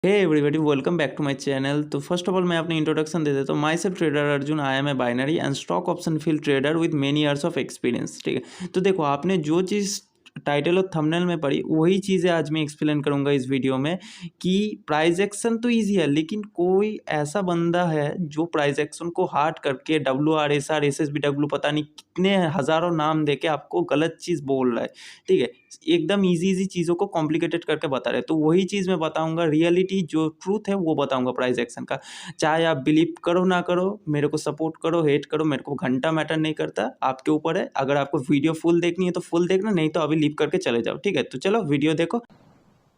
Hey everybody welcome back to my channel. तो first of all मैं अपनी introduction दे देता हूँ। Myself trader Arjun, I am a binary and stock option field trader with many years of experience. ठीक है, तो देखो आपने जो चीज़ टाइटल और थंबनेल में पढ़ी वही चीज़ें आज मैं एक्सप्लेन करूंगा इस वीडियो में कि प्राइस एक्शन तो ईजी है, लेकिन कोई ऐसा बंदा है जो प्राइस एक्शन को हार्ड करके WRSR SSBW पता नहीं कितने हज़ारों नाम देके आपको गलत चीज़ बोल रहा है। ठीक है, एकदम इजी चीज़ों को कॉम्प्लिकेटेड करके बता रहे हैं। तो वही चीज़ मैं बताऊंगा, रियलिटी जो ट्रूथ है वो बताऊंगा प्राइस एक्शन का। चाहे आप बिलीव करो ना करो, मेरे को सपोर्ट करो हेट करो, मेरे को घंटा मैटर नहीं करता, आपके ऊपर है। अगर आपको वीडियो फुल देखनी है तो फुल देखना, नहीं तो अभी लीव करके चले जाओ। ठीक है, तो चलो वीडियो देखो।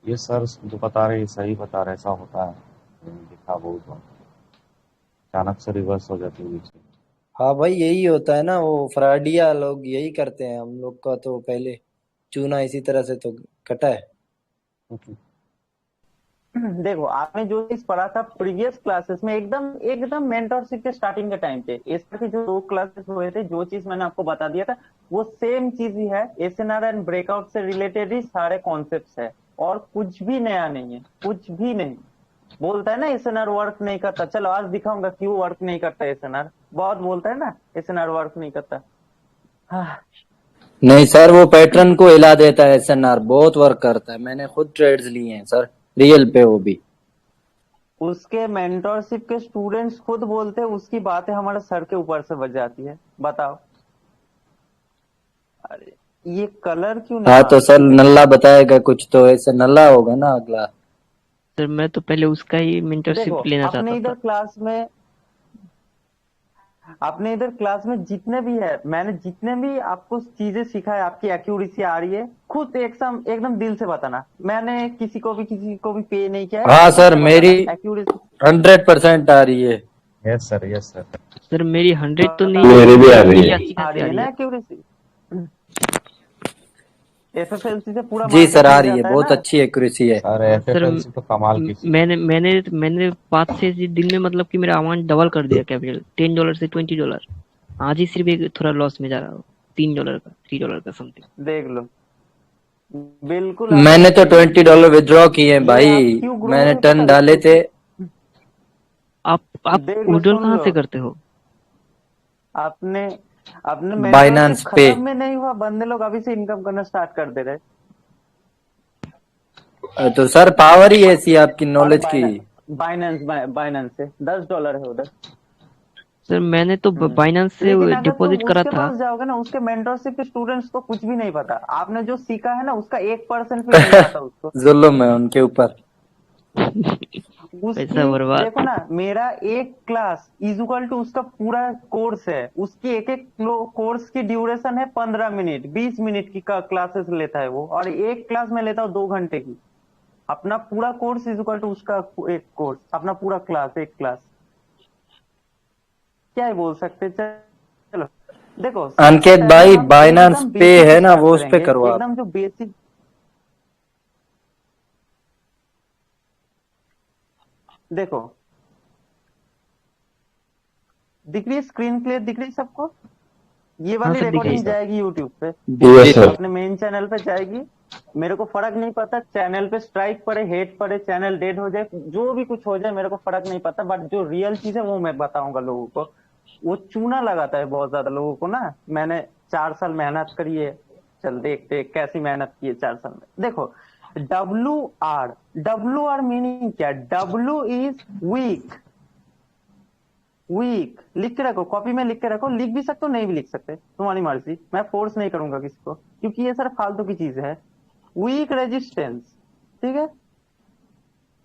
ये सर जो बता रहे हैं सही बता रहे, ऐसा होता है। मैंने देखा बहुत बार, अचानक से रिवर्स हो जाती है नीचे। हाँ भाई, यही होता है ना, वो फ्रॉडिया लोग यही करते हैं। हम लोग का तो पहले चूना इसी तरह से तो कटा है। देखो आपने जो चीज पढ़ा था प्रीवियस क्लासेस में, एकदम एकदम मेंटरशिप के स्टार्टिंग के टाइम पे इस तरह के जो 2 क्लासेस हुए थे, जो चीज मैंने आपको बता दिया था वो सेम चीज ही है। एसएनआर एंड ब्रेकआउट से रिलेटेड ही सारे कॉन्सेप्ट्स है और कुछ भी नया नहीं है, कुछ भी नहीं। बोलता है ना एसएनआर वर्क नहीं करता, चलो आज दिखाऊंगा क्यों वर्क नहीं करता एसएनआर। बहुत बोलता है ना एसएनआर वर्क नहीं करता। हाँ, नहीं सर, वो पैटर्न को हिला देता है। एसएनआर बहुत वर्क करता है, मैंने खुद ट्रेड्स लिए हैं सर, रियल पे वो भी। उसके मेंटरशिप के स्टूडेंट्स खुद बोलते हैं उसकी बातें हमारे सर के ऊपर से बज जाती है। बताओ, अरे ये कलर क्यों नहीं हाँ तो मारते सर हैं? नल्ला बताएगा कुछ तो ऐसे नल्ला होगा ना अगला। सर मैं तो पहले उसका ही देखो मेंटरशिप लेना चाहता था। अपने इधर क्लास में जितने भी है, मैंने जितने भी आपको चीजें सिखाए, आपकी एक्यूरेसी आ रही है, खुद एकदम एकदम दिल से बताना। मैंने किसी को भी पे नहीं किया है, हाँ खुद सर, से मेरी बताना एक्यूरेसी 100% आ रही है। Yes sir, yes sir. Sir मेरी 100 तो नहीं बताओ। है, मेरी भी आ मेरी रही है। 85 आ कैसे रही आ है रही ना है? एक्यूरेसी? एफएफएलसी से पूरा जी सर मार्केट आ मिल रही है, जाता है बहुत ना। अच्छी एक्यूरेसी है। सर हाँ सर, एफएफएलसी तो कमाल की चीज है। मैंने 5 से दिन में मतलब कि मेरा अमाउंट डबल कर दिया, कैपिटल $10 से $20। आज ही सिर्फ एक थोड़ा लॉस में जा रहा हूँ, $3 का समथिंग। देख लो, बिल्कुल आप मैंने तो ऐसे ही। $20 विड्रॉ किए हैं ये भाई। आप क्यों ग्रो मैंने हुए टन पता है डाले थे। आप देख लो, विड्रॉल सुन कहाँ लो। से करते हो? आपने अपने मेंटरशिप बाइनांस पे। खत्म में नहीं हुआ, बंदे लोग अभी से इनकम करना स्टार्ट कर दे रहे। तो सर पावर ही ऐसी है आपकी और नॉलेज की। बाइनेंस बाइनेंस से $10 है उधर। सर मैंने तो बाइनेंस से लेकिन अगर तुम डिपॉजिट करा उसके था। पास जाओगे ना, उसके मेंटरशिप के स्टूडेंट्स को कुछ भी नहीं पता। आपने जो सीखा है ना उसका 1% भी नहीं आता उसको। जुल्म है उनके ऊपर। पैसा उसकी बर्बाद। देखो ना, मेरा एक क्लास इजुकल टू उसका पूरा कोर्स है। उसकी एक एक कोर्स की ड्यूरेशन है 15 मिनट, 20 मिनट की क्लासेस लेता है वो, और एक क्लास में लेता हूँ 2 घंटे की। अपना पूरा कोर्स इजुकल टू उसका एक कोर्स, अपना पूरा क्लास एक क्लास। क्या ही बोल सकते। चलो देखो, सबसे अनकेत पहले भाई, हम बाइनांस एकदम पे बेसिक है ना, स्टार्ट वो उस पे करेंगे, करो आप। एकदम जो बेसिक। देखो, दिख रही है स्क्रीन क्लियर, दिख रही है सबको? ये हाँ वाली सर, दिख रही रिकॉर्डिंग है। जाएगी यूट्यूब पे, यस जी सर। सर। अपने मेन चैनल पे जाएगी। मेरे को फर्क नहीं पड़ता, चैनल पे स्ट्राइक पड़े, हेट पड़े, चैनल डेड हो जाए, जो भी कुछ हो जाए मेरे को फर्क नहीं पड़ता। बट जो रियल चीज है वो मैं बताऊंगा लोगों को। वो चूना लगाता है बहुत ज्यादा लोगों को ना। मैंने 4 साल मेहनत करी है। चल देखते कैसी मेहनत की है 4 साल में। देखो, डब्ल्यू आर मीनिंग क्या? W is weak. वीक लिख के रखो, कॉपी में लिख के रखो। लिख भी सकते हो, नहीं भी लिख सकते, तुम्हारी मर्जी। मैं फोर्स नहीं करूंगा किसी को, क्योंकि ये सर फालतू की चीज है। वीक रेजिस्टेंस, ठीक है।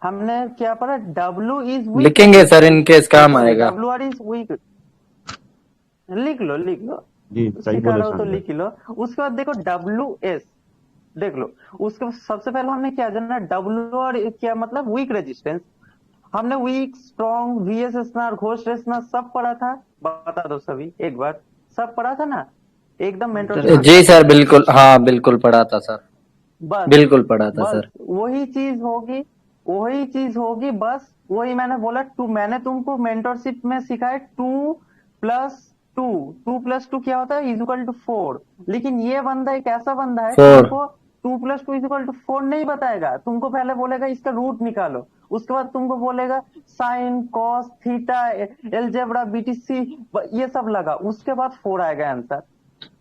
हमने क्या पढ़ा? डब्ल्यू इज वीक लिखेंगे सर, रेजिस्टेंस। इनकेस काम सॉरी, आएगा। W R is weak. लिख लो, लिख लो। जी सही सिखा बोले रहा हो तो सर। लिख लो। उसके बाद देखो WS, देख लो। उसके बाद सबसे पहले हमने क्या जानना? डब्ल्यू आर क्या मतलब? Weak resistance. हमने वीक, स्ट्रॉन्ग, VS स्नार, घोष रेसना सब पढ़ा था। बता दो सभी एक बार, सब पढ़ा था ना एकदम सर मेंटरशिप हाँ। के जी सर स्टार्टिंग में? बिल्कुल, हाँ बिल्कुल पढ़ा था सर। बस, बिल्कुल पढ़ा था बस सर। वही चीज होगी, वही चीज होगी। बस वही मैंने बोला, मैंने तुमको मेंटरशिप में सिखाया 2+2। 2+2 क्या होता है? Equal to 4। लेकिन ये बंदा एक ऐसा बंदा है, फोर। 2+2=4 नहीं बताएगा, तुमको पहले बोलेगा इसका रूट निकालो, उसके बाद तुमको बोलेगा sine cos theta algebra BTC ये सब लगा, उसके बाद 4 आएगा आंसर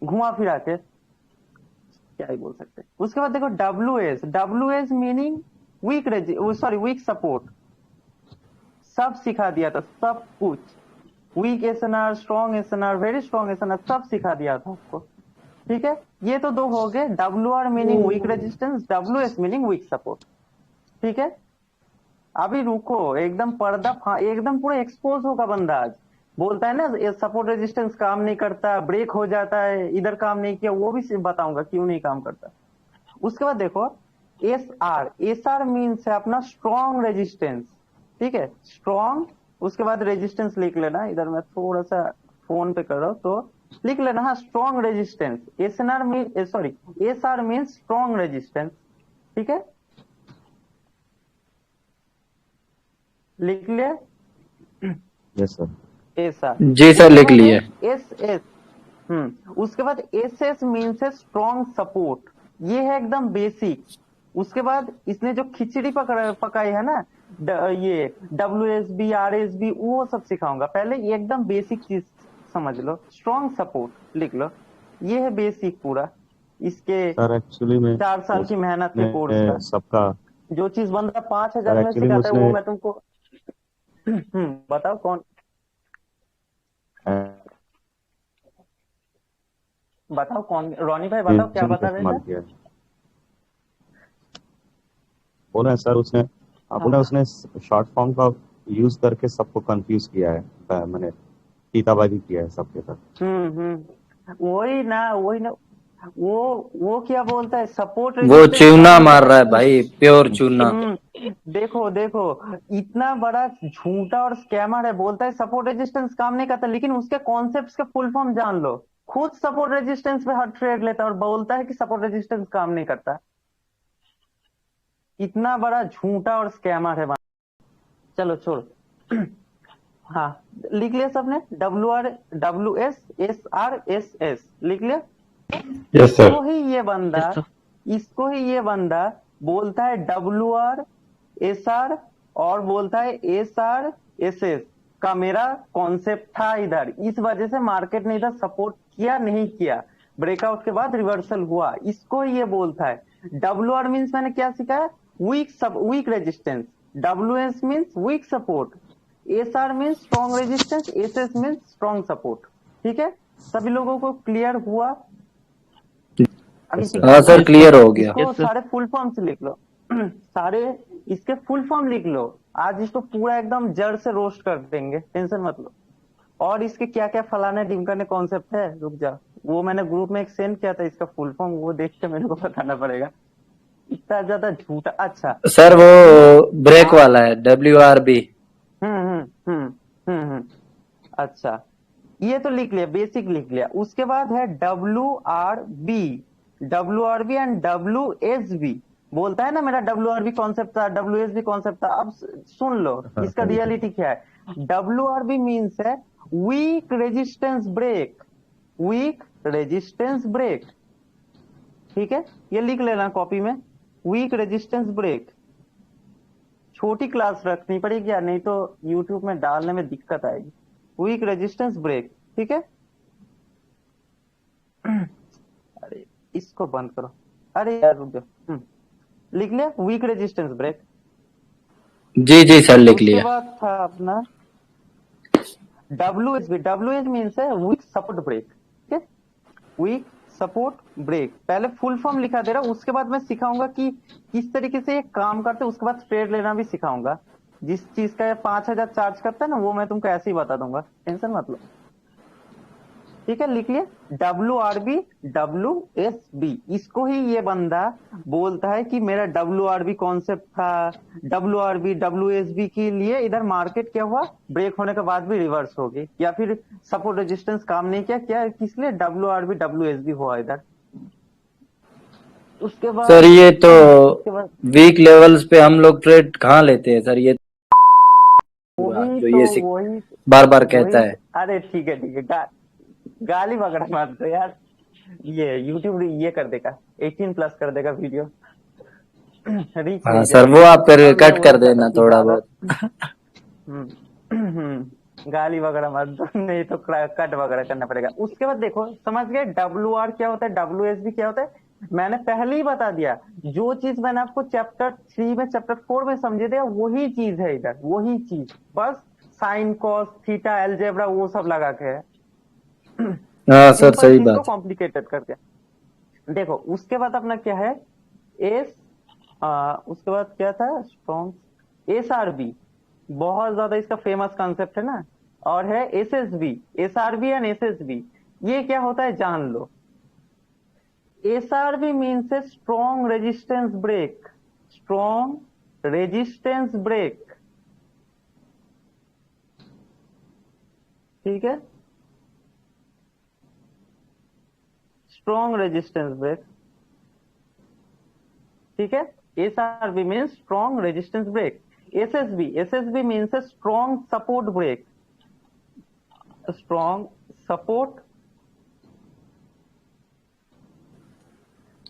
घुमा फिरा के, क्या ही बोल सकते हैं। उसके बाद देखो W S meaning weak support, सब सिखा दिया था, सब कुछ, weak SNR, strong SNR, very strong SNR, सब सिखा दिया था आपको। ठीक है, ये तो 2 हो गए, WR meaning weak resistance, WS meaning weak support. ठीक है, अभी रुको, एकदम एकदम पूरा एक्सपोज होगा बंदा। आज बोलता है ना ये सपोर्ट रेजिस्टेंस काम नहीं करता, ब्रेक हो जाता है, इधर काम नहीं किया, वो भी बताऊंगा क्यों नहीं काम करता। उसके बाद देखो एसआर मीन्स है अपना स्ट्रॉन्ग रेजिस्टेंस। ठीक है, स्ट्रॉन्ग, उसके बाद रेजिस्टेंस लिख लेना, इधर मैं थोड़ा सा फोन पे कर रहा हूँ तो लिख लेना, हाँ, strong resistance. SR means strong resistance. ठीक है, लिख लिया यस सर। एसआर, जी सर लिख लिए। एस उसके बाद एस मीन्स है स्ट्रॉन्ग सपोर्ट, ये है एकदम बेसिक। उसके बाद इसने जो खिचड़ी पकाई है ना, ये WSB RSB वो सब सिखाऊंगा, पहले ये एकदम बेसिक चीज समझ लो। स्ट्रॉन्ग सपोर्ट लिख लो, ये है बेसिक पूरा, इसके सर एक्चुअली में 4 साल की मेहनत के कोर्स का। सबका जो चीज बंदा 5,000 में एक्चुअली सिखाता है वो उसने मैं तुमको बताओ कौन, बताओ कौन, रोनी भाई बताओ क्या बता रहे इस्तेमाल थे। किया है। बोला है सर उसने, बोला उसने शॉर्ट फॉर्म का यूज करके सबको कंफ्यूज किया है, मैंने फीताबाजी किया है सबके साथ। वही ना वो क्या बोलता है, सपोर्ट वो चूना मार रहा है भाई, प्योर चूना। देखो इतना बड़ा झूठा और स्कैमर है, बोलता है सपोर्ट रेजिस्टेंस काम नहीं करता, लेकिन उसके कॉन्सेप्ट्स का फुल फॉर्म जान लो, खुद सपोर्ट रेजिस्टेंस पे हर ट्रेड लेता है और बोलता है कि सपोर्ट रेजिस्टेंस काम नहीं करता। इतना बड़ा झूठा और स्कैमर है। चलो छोड़ हाँ, लिख लिया सबने, WS लिख लिया। Yes sir. इसको ही ये बंदा बोलता है WR SR और बोलता है SR SS का मेरा कॉन्सेप्ट था इधर, इस वजह से मार्केट ने इधर सपोर्ट किया नहीं किया, ब्रेकआउट के बाद रिवर्सल हुआ, इसको ये बोलता है। WR मीन्स मैंने क्या सिखाया, weak resistance, WS means weak support, SR means strong resistance, SS means strong support. ठीक है, सभी लोगों को क्लियर हुआ? हाँ सर क्लियर हो गया। इसको सारे फुल फॉर्म से लिख लो सारे इसके फुल फॉर्म लिख लो, आज इसको पूरा एकदम जड़ से रोस्ट कर देंगे, टेंशन मत लो। और इसके क्या क्या फलाने ढिमकाने कॉन्सेप्ट है, रुक जा, वो मैंने ग्रुप में एक सेंड किया था, इसका फुल फॉर्म वो देख के मेरे को बताना पड़ेगा, इतना ज्यादा झूठा। अच्छा सर वो ब्रेक वाला है, WRB। अच्छा ये तो लिख लिया, बेसिक लिख लिया। उसके बाद है WRB एंड WSB, बोलता है ना मेरा WRB कॉन्सेप्ट था, WSB कॉन्सेप्ट था। अब सुन लो इसका रियलिटी क्या है। WRB मीन्स है weak resistance break, weak resistance break. ठीक है, ये लिख लेना कॉपी में, वीक रेजिस्टेंस ब्रेक। छोटी क्लास रखनी पड़ेगी या नहीं तो यूट्यूब में डालने में दिक्कत आएगी। वीक रेजिस्टेंस ब्रेक, ठीक है। अरे इसको बंद करो, अरे यार रुक जाओ। लिख लिया वीक रेजिस्टेंस ब्रेक। जी सर लिख लिया। उसके बाद था अपना WS मीन्स है वीक सपोर्ट ब्रेक। ठीक है, वीक सपोर्ट ब्रेक, पहले फुल फॉर्म लिखा दे रहा हूं, उसके बाद मैं सिखाऊंगा कि किस तरीके से ये काम करते हैं, उसके बाद ट्रेड लेना भी सिखाऊंगा। जिस चीज का 5,000 चार्ज करता है ना, वो मैं तुमको ऐसे ही बता दूंगा, टेंशन मत लो। ठीक है, लिख लिए WRB WSB। इसको ही ये बंदा बोलता है कि मेरा WRB कॉन्सेप्ट था, WRB WSB के लिए इधर मार्केट क्या हुआ, ब्रेक होने के बाद भी रिवर्स हो गई, या फिर सपोर्ट रेजिस्टेंस काम नहीं किया, क्या किस लिए WRB WSB हुआ इधर। उसके बाद सर ये तो वीक लेवल्स पे हम लोग ट्रेड कहाँ लेते हैं सर, ये जो ये बार बार कहता है। अरे ठीक है गाली पकड़ा मत दो यार, ये यूट्यूब ये कर देगा, 18+ कर देगा वीडियो। रीच हाँ नहीं सर, वो जाएगी। आप फिर और मैं कट कर वही कहता देना कि थोड़ा ज्यादा बहुत। गाली वगैरह मत दो, नहीं तो कट वगैरह करना पड़ेगा। उसके बाद देखो, समझ गए WR क्या होता है, WSB क्या होता है, मैंने पहले ही बता दिया। जो चीज मैंने आपको चैप्टर 3 में, चैप्टर 4 में समझे दिया, वही चीज है इधर, वही चीज, बस साइन कॉस थीटा अलजेब्रा वो सब लगा के है। हाँ सर, सिंपल सही चीज को बात। कॉम्प्लिकेटेड करके। देखो उसके बाद अपना क्या है, एस उसके बाद क्या था, स्ट्रॉन्ग SRB, बहुत ज्यादा इसका फेमस कॉन्सेप्ट है ना। और है SSB, SRB एंड SSB, ये क्या होता है जान लो। SRB मीन्स है strong resistance break, strong resistance break, ठीक है, स्ट्रॉन्ग रेजिस्टेंस ब्रेक, ठीक है। SRB means strong resistance break. SSB means है strong support break, strong support,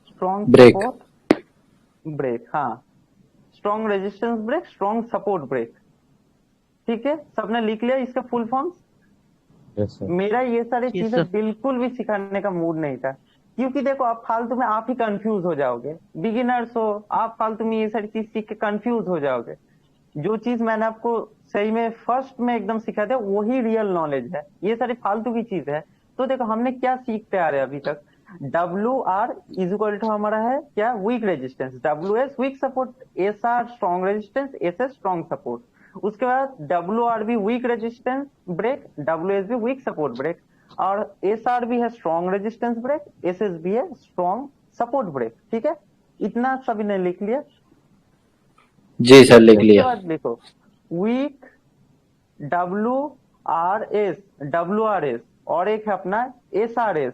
strong break. Support break, हाँ, strong resistance break, strong support break, ठीक है। सबने लिख लिया इसका फुल फॉर्म्स। Yes sir. मेरा ये सारी यस चीजें सर। बिल्कुल भी सिखाने का मूड नहीं था, क्योंकि देखो आप फालतू में आप ही कंफ्यूज हो जाओगे, बिगिनर्स हो आप, फालतू में ये सारी चीज सीख के कंफ्यूज हो जाओगे। जो चीज मैंने आपको सही में फर्स्ट में एकदम सिखा दिया, वही रियल नॉलेज है, ये सारी फालतू की चीज है। तो देखो हमने क्या सीखते आ रहे हैं अभी तक, WR इज इक्वल टू हमारा है क्या, weak resistance, WS weak support, SR strong resistance, SS strong support. उसके बाद WRB weak resistance break, WSB weak support break, और SRB है स्ट्रॉन्ग रेजिस्टेंस ब्रेक, SSB है स्ट्रॉन्ग सपोर्ट ब्रेक, ठीक है। इतना सभी ने लिख लिया। जी सर, लिख उसके लिया। बाद देखो वीक WRS, और एक है अपना SRS,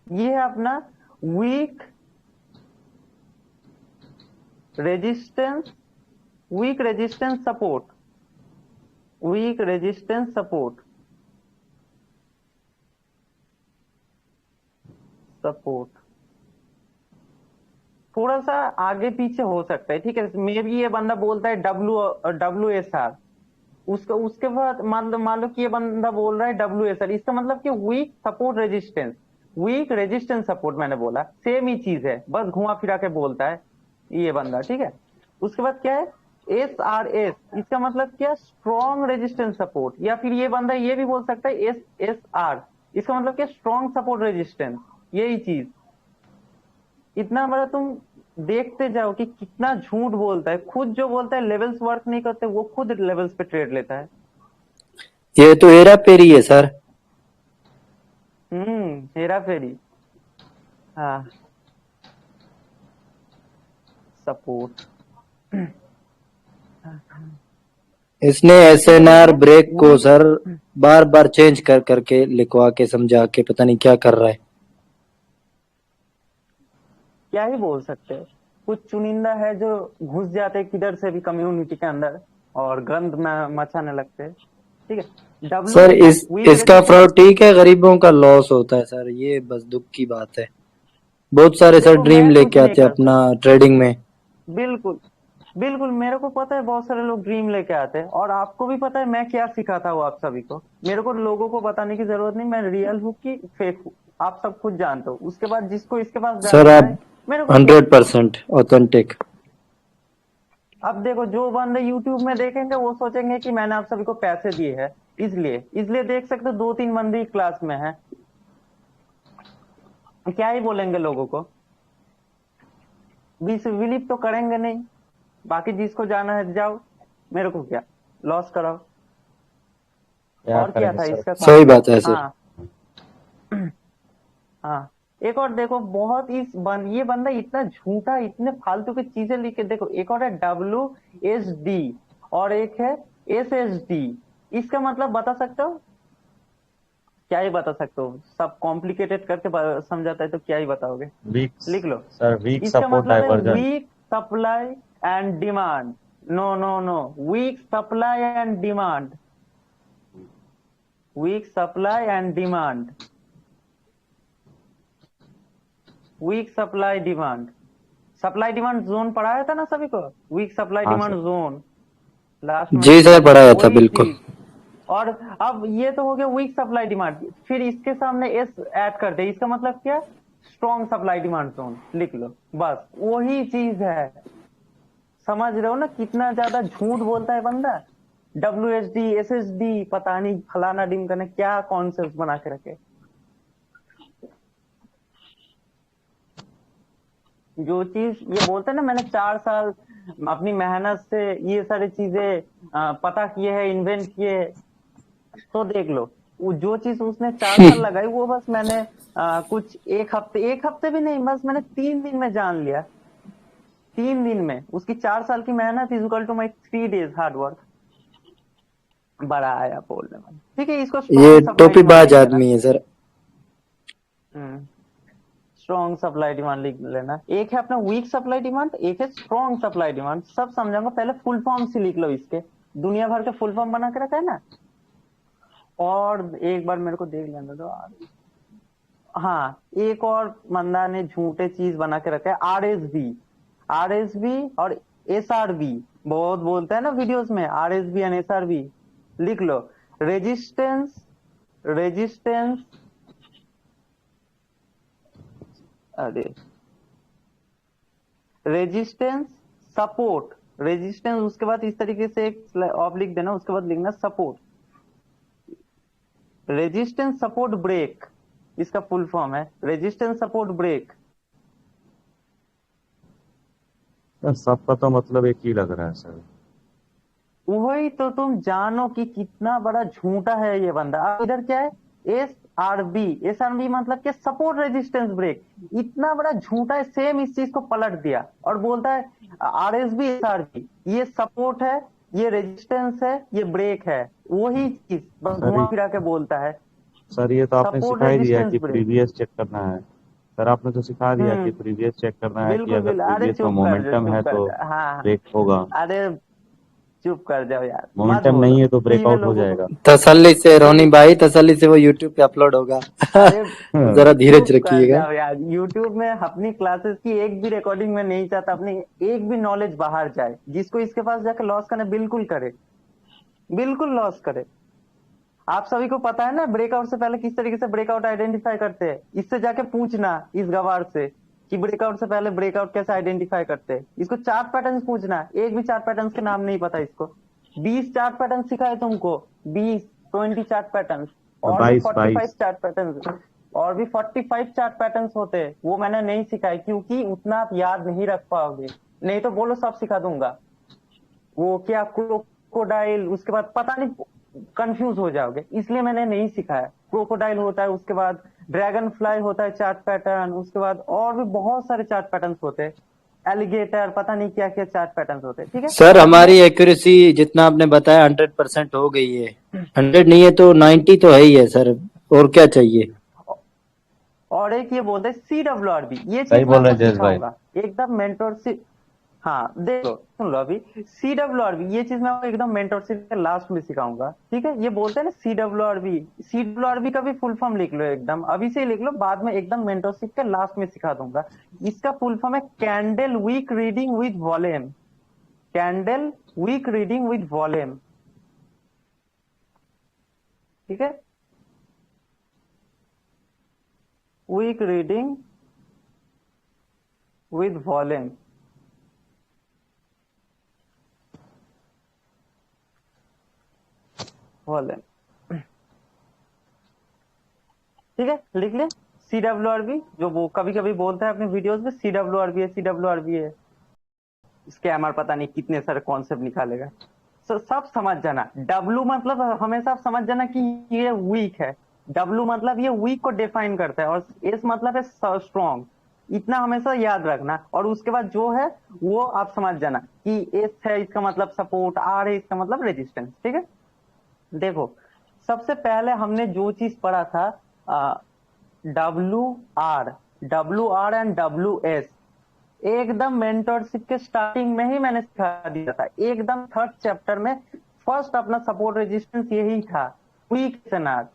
ये है अपना weak resistance, weak resistance support, weak resistance support, support थोड़ा सा आगे पीछे हो सकता है, ठीक है। मे भी ये बंदा बोलता है WSR, उसके बाद मान लो कि ये बंदा बोल रहा है WSR, इसका मतलब कि weak support resistance, weak resistance support मैंने बोला, सेम ही चीज है, बस घुमा फिरा के बोलता है ये बंदा, ठीक है। उसके बाद क्या है SRS, इसका मतलब क्या, स्ट्रॉन्ग रेजिस्टेंस सपोर्ट, या फिर ये बंदा ये भी बोल सकता है SSR, इसका मतलब क्या, स्ट्रॉन्ग सपोर्ट रेजिस्टेंस, यही चीज। इतना बड़ा तुम देखते जाओ कि कितना झूठ बोलता है, खुद जो बोलता है लेवल्स वर्क नहीं करते, वो खुद लेवल्स पे ट्रेड लेता है। ये तो हेरा फेरी है सर। हेरा फेरी, हाँ, सपोर्ट। इसने ठीक है SNR बच्चे, ब्रेक को वीक, सर बार बार चेंज कर करके लिखवा के समझा के पता नहीं क्या कर रहा है। क्या ही बोल सकते हैं, कुछ चुनिंदा है जो घुस जाते हैं किधर से भी कम्युनिटी के अंदर और गंद में मचाने लगते हैं, ठीक है। सर वीक इसका फ्रॉड ठीक है, गरीबों का लॉस होता है सर, ये बस दुख की बात है। बहुत सारे सर देखो ड्रीम मैं कुछ लेके नहीं आते हैं कर अपना सकता, ट्रेडिंग में। बिल्कुल बिल्कुल, मेरे को पता है बहुत सारे लोग ड्रीम लेके आते हैं, और आपको भी पता है मैं क्या सिखाता हूँ आप सभी को। मेरे को लोगों को बताने की जरूरत नहीं, मैं रियल हूँ कि फेक हूँ, आप सब खुद जानते हो। उसके बाद जिसको इसके पास सर जानना आप है, मेरे को क्या। 100% ऑथेंटिक। अब देखो जो बंदे यूट्यूब में देखेंगे वो सोचेंगे कि मैंने आप सभी को पैसे दिए हैं, इसलिए देख सकते हो 2-3 बंदे क्लास में है, क्या ही बोलेंगे लोगों को, बिलीव तो करेंगे नहीं। बाकी जिसको जाना है जाओ, मेरे को क्या, लॉस कराओ। क्या और क्या करेंगे था सर। इसका सही साथ, बात है सर। हाँ हाँ, एक और देखो, बहुत ये बंदा इतना झूठा, इतने फालतू की चीजें लिख के, देखो एक और है WSD और एक है SSD, इसका मतलब बता सकते हो, क्या ही बता सकते हो, सब कॉम्प्लिकेटेड करके समझाता है तो क्या ही बताओगे, वीक लिख लो। सर, वीक इसका सपोर्ट मतलब है divergence. Weak supply and demand, no no no, weak supply and demand, weak supply and demand, weak supply demand, supply demand zone पढ़ाया था ना सभी को, वीक सप्लाई हाँ डिमांड सर। जोन लास्ट में जी सर, पढ़ाया था वही बिल्कुल। चीज। और अब ये तो हो गया वीक सप्लाई डिमांड, फिर इसके सामने एस ऐड कर दे, इसका मतलब क्या, स्ट्रॉन्ग सप्लाई डिमांड जोन लिख लो, बस वही चीज है। समझ रहे हो ना कितना ज्यादा झूठ बोलता है बंदा। WSD SSD पता नहीं फलाना डिम करने क्या कॉन्सेप्ट बना के रखे। जो चीज ये बोलते हैं ना, मैंने 4 साल अपनी मेहनत से ये सारी चीजें पता किए हैं, इन्वेंट किए हैं, तो देख लो वो जो चीज उसने 4 साल लगाई वो बस मैंने कुछ एक हफ्ते भी नहीं, बस मैंने 3 दिन में जान लिया। 3 दिन में उसकी 4 साल की मेहनत is equal to my 3 days hard work. बड़ा आया बोलने में, ठीक है। इसको ये स्ट्रॉन्ग सप्लाई डिमांड टोपीबाज लिख लेना। आदमी है सर। स्ट्रॉन्ग सप्लाई डिमांड लिख लेना। एक है अपना वीक सप्लाई डिमांड, एक है स्ट्रॉन्ग सप्लाई डिमांड। सब समझाऊंगा, पहले फुल फॉर्म से लिख लो इसके, दुनिया भर के फुल फॉर्म बना के रखा है ना। और एक बार मेरे को देख लेने दो। हाँ, एक और बंदा ने झूठे चीज बना के रखा है, RSB और SRB। बहुत बोलते हैं ना वीडियोस में RSB एंड SRB। लिख लो, रेजिस्टेंस सपोर्ट, रेजिस्टेंस उसके बाद इस तरीके से एक ऑफ लिख देना, उसके बाद लिखना सपोर्ट, रेजिस्टेंस सपोर्ट ब्रेक, इसका फुल फॉर्म है रेजिस्टेंस सपोर्ट ब्रेक। सर सबका तो मतलब एक ही लग रहा है सर। वही तो तुम जानो कि कितना बड़ा झूठा है ये बंदा। अब इधर क्या है, SRB मतलब क्या, सपोर्ट रेजिस्टेंस ब्रेक। इतना बड़ा झूठा है, सेम इस चीज को पलट दिया और बोलता है RSB SRB, ये सपोर्ट है, ये रेजिस्टेंस है, ये ब्रेक है। वही चीज बस सर घुमा फिरा के बोलता है। सर ये तो आपने सपोर्ट सिखा ही दिया रेजिस्टेंस कि ब्रेक, प्रीवियस चेक करना है। सर आपने तो सिखा दिया कि प्रीवियस चेक करना है कि बिल्कुल अगर बिल्कुल। अरे प्रीवियस में मोमेंटम है तो हाँ, ब्रेक होगा, अरे चुप कर जाओ यार, मत मोमेंटम बोलो नहीं है तो फ्री में ब्रेकआउट हो लोगों को। जाएगा। तसल्ली से रोनी भाई, तसल्ली से वो YouTube पे अपलोड होगा। अरे जरा धीरज चुप कर रखिएगा। जाओ यार। YouTube में अपनी क्लासेस की एक भी रिकॉर्डिंग में नहीं चाहता अपनी एक भी नॉलेज बाहर जाए। जिसको इसके पास जाकर लॉस करना, बिल्कुल करे, बिल्कुल लॉस करे। आप सभी को पता है ना ब्रेकआउट से पहले किस तरीके से ब्रेकआउट आइडेंटिफाई करते हैं। इससे जाके पूछना इस गवार से कि ब्रेकआउट से पहले ब्रेकआउट कैसे आइडेंटिफाई करते हैं। इसको चार्ट पैटर्न पूछना, एक भी चार्ट पैटर्न के नाम नहीं पता इसको। 20 चार्ट पैटर्न सिखाए तुमको, 20-20 चार्ट पैटर्न, और भी 45 चार्ट पैटर्न, और भी 45 चार्ट पैटर्न होते हैं, वो मैंने नहीं सिखाए क्योंकि उतना आप याद नहीं रख पाओगे। नहीं तो बोलो सब सिखा दूंगा। वो क्या क्रोकोडाइल, उसके बाद पता नहीं, कंफ्यूज हो जाओगे, इसलिए मैंने नहीं सिखाया। क्रोकोडाइल होता है, उसके बाद ड्रैगन फ्लाई होता है चार्ट पैटर्न, उसके बाद और भी बहुत सारे चार्ट पैटर्न होते हैं, एलिगेटर, पता नहीं क्या क्या चार्ट पैटर्न होते हैं। ठीक है सर हमारी एक्यूरेसी जितना आपने बताया 100% हो गई है। 100 नहीं है तो 90 तो है ही है सर, और क्या चाहिए। और एक ये बोलते हैं CWRB, ये सही चीज बोल मैं रहे हैं आपको जयेश भाई। सिखाऊंगा एकदम मेंटरशिप। हाँ देखो सुन लो, अभी CWRB ये चीज मैं आपको एकदम मेंटरशिप के लास्ट में सिखाऊंगा। ठीक है, ये बोलते हैं ना CWRB का भी फुल फॉर्म लिख लो, एकदम अभी से लिख लो, बाद में एकदम मेंटरशिप के लास्ट में सिखा दूंगा। इसका फुल फॉर्म है candle weak reading with volume, candle weak reading with volume. ठीक है, वीक रीडिंग विद वॉल्यूम। ठीक है, लिख ले CWRB, जो वो कभी कभी बोलता है अपने वीडियोस में CWRB है। स्कैमर पता नहीं कितने सारे कॉन्सेप्ट निकालेगा। सब समझ जाना। W मतलब हमेशा आप समझ जाना कि ये वीक है। W मतलब ये वीक को डिफाइन करता है, और S मतलब है स्ट्रॉन्ग। इतना हमेशा याद रखना, और उसके बाद जो है वो आप समझ जाना कि S है इसका मतलब सपोर्ट, R है इसका मतलब रेजिस्टेंस। ठीक है, देखो सबसे पहले हमने जो चीज पढ़ा था WR एंड WS, एकदम मेंटरशिप के स्टार्टिंग में ही मैंने सिखा दिया था, एकदम 3rd चैप्टर में। फर्स्ट अपना सपोर्ट रेजिस्टेंस यही था, वीक एसएनआर,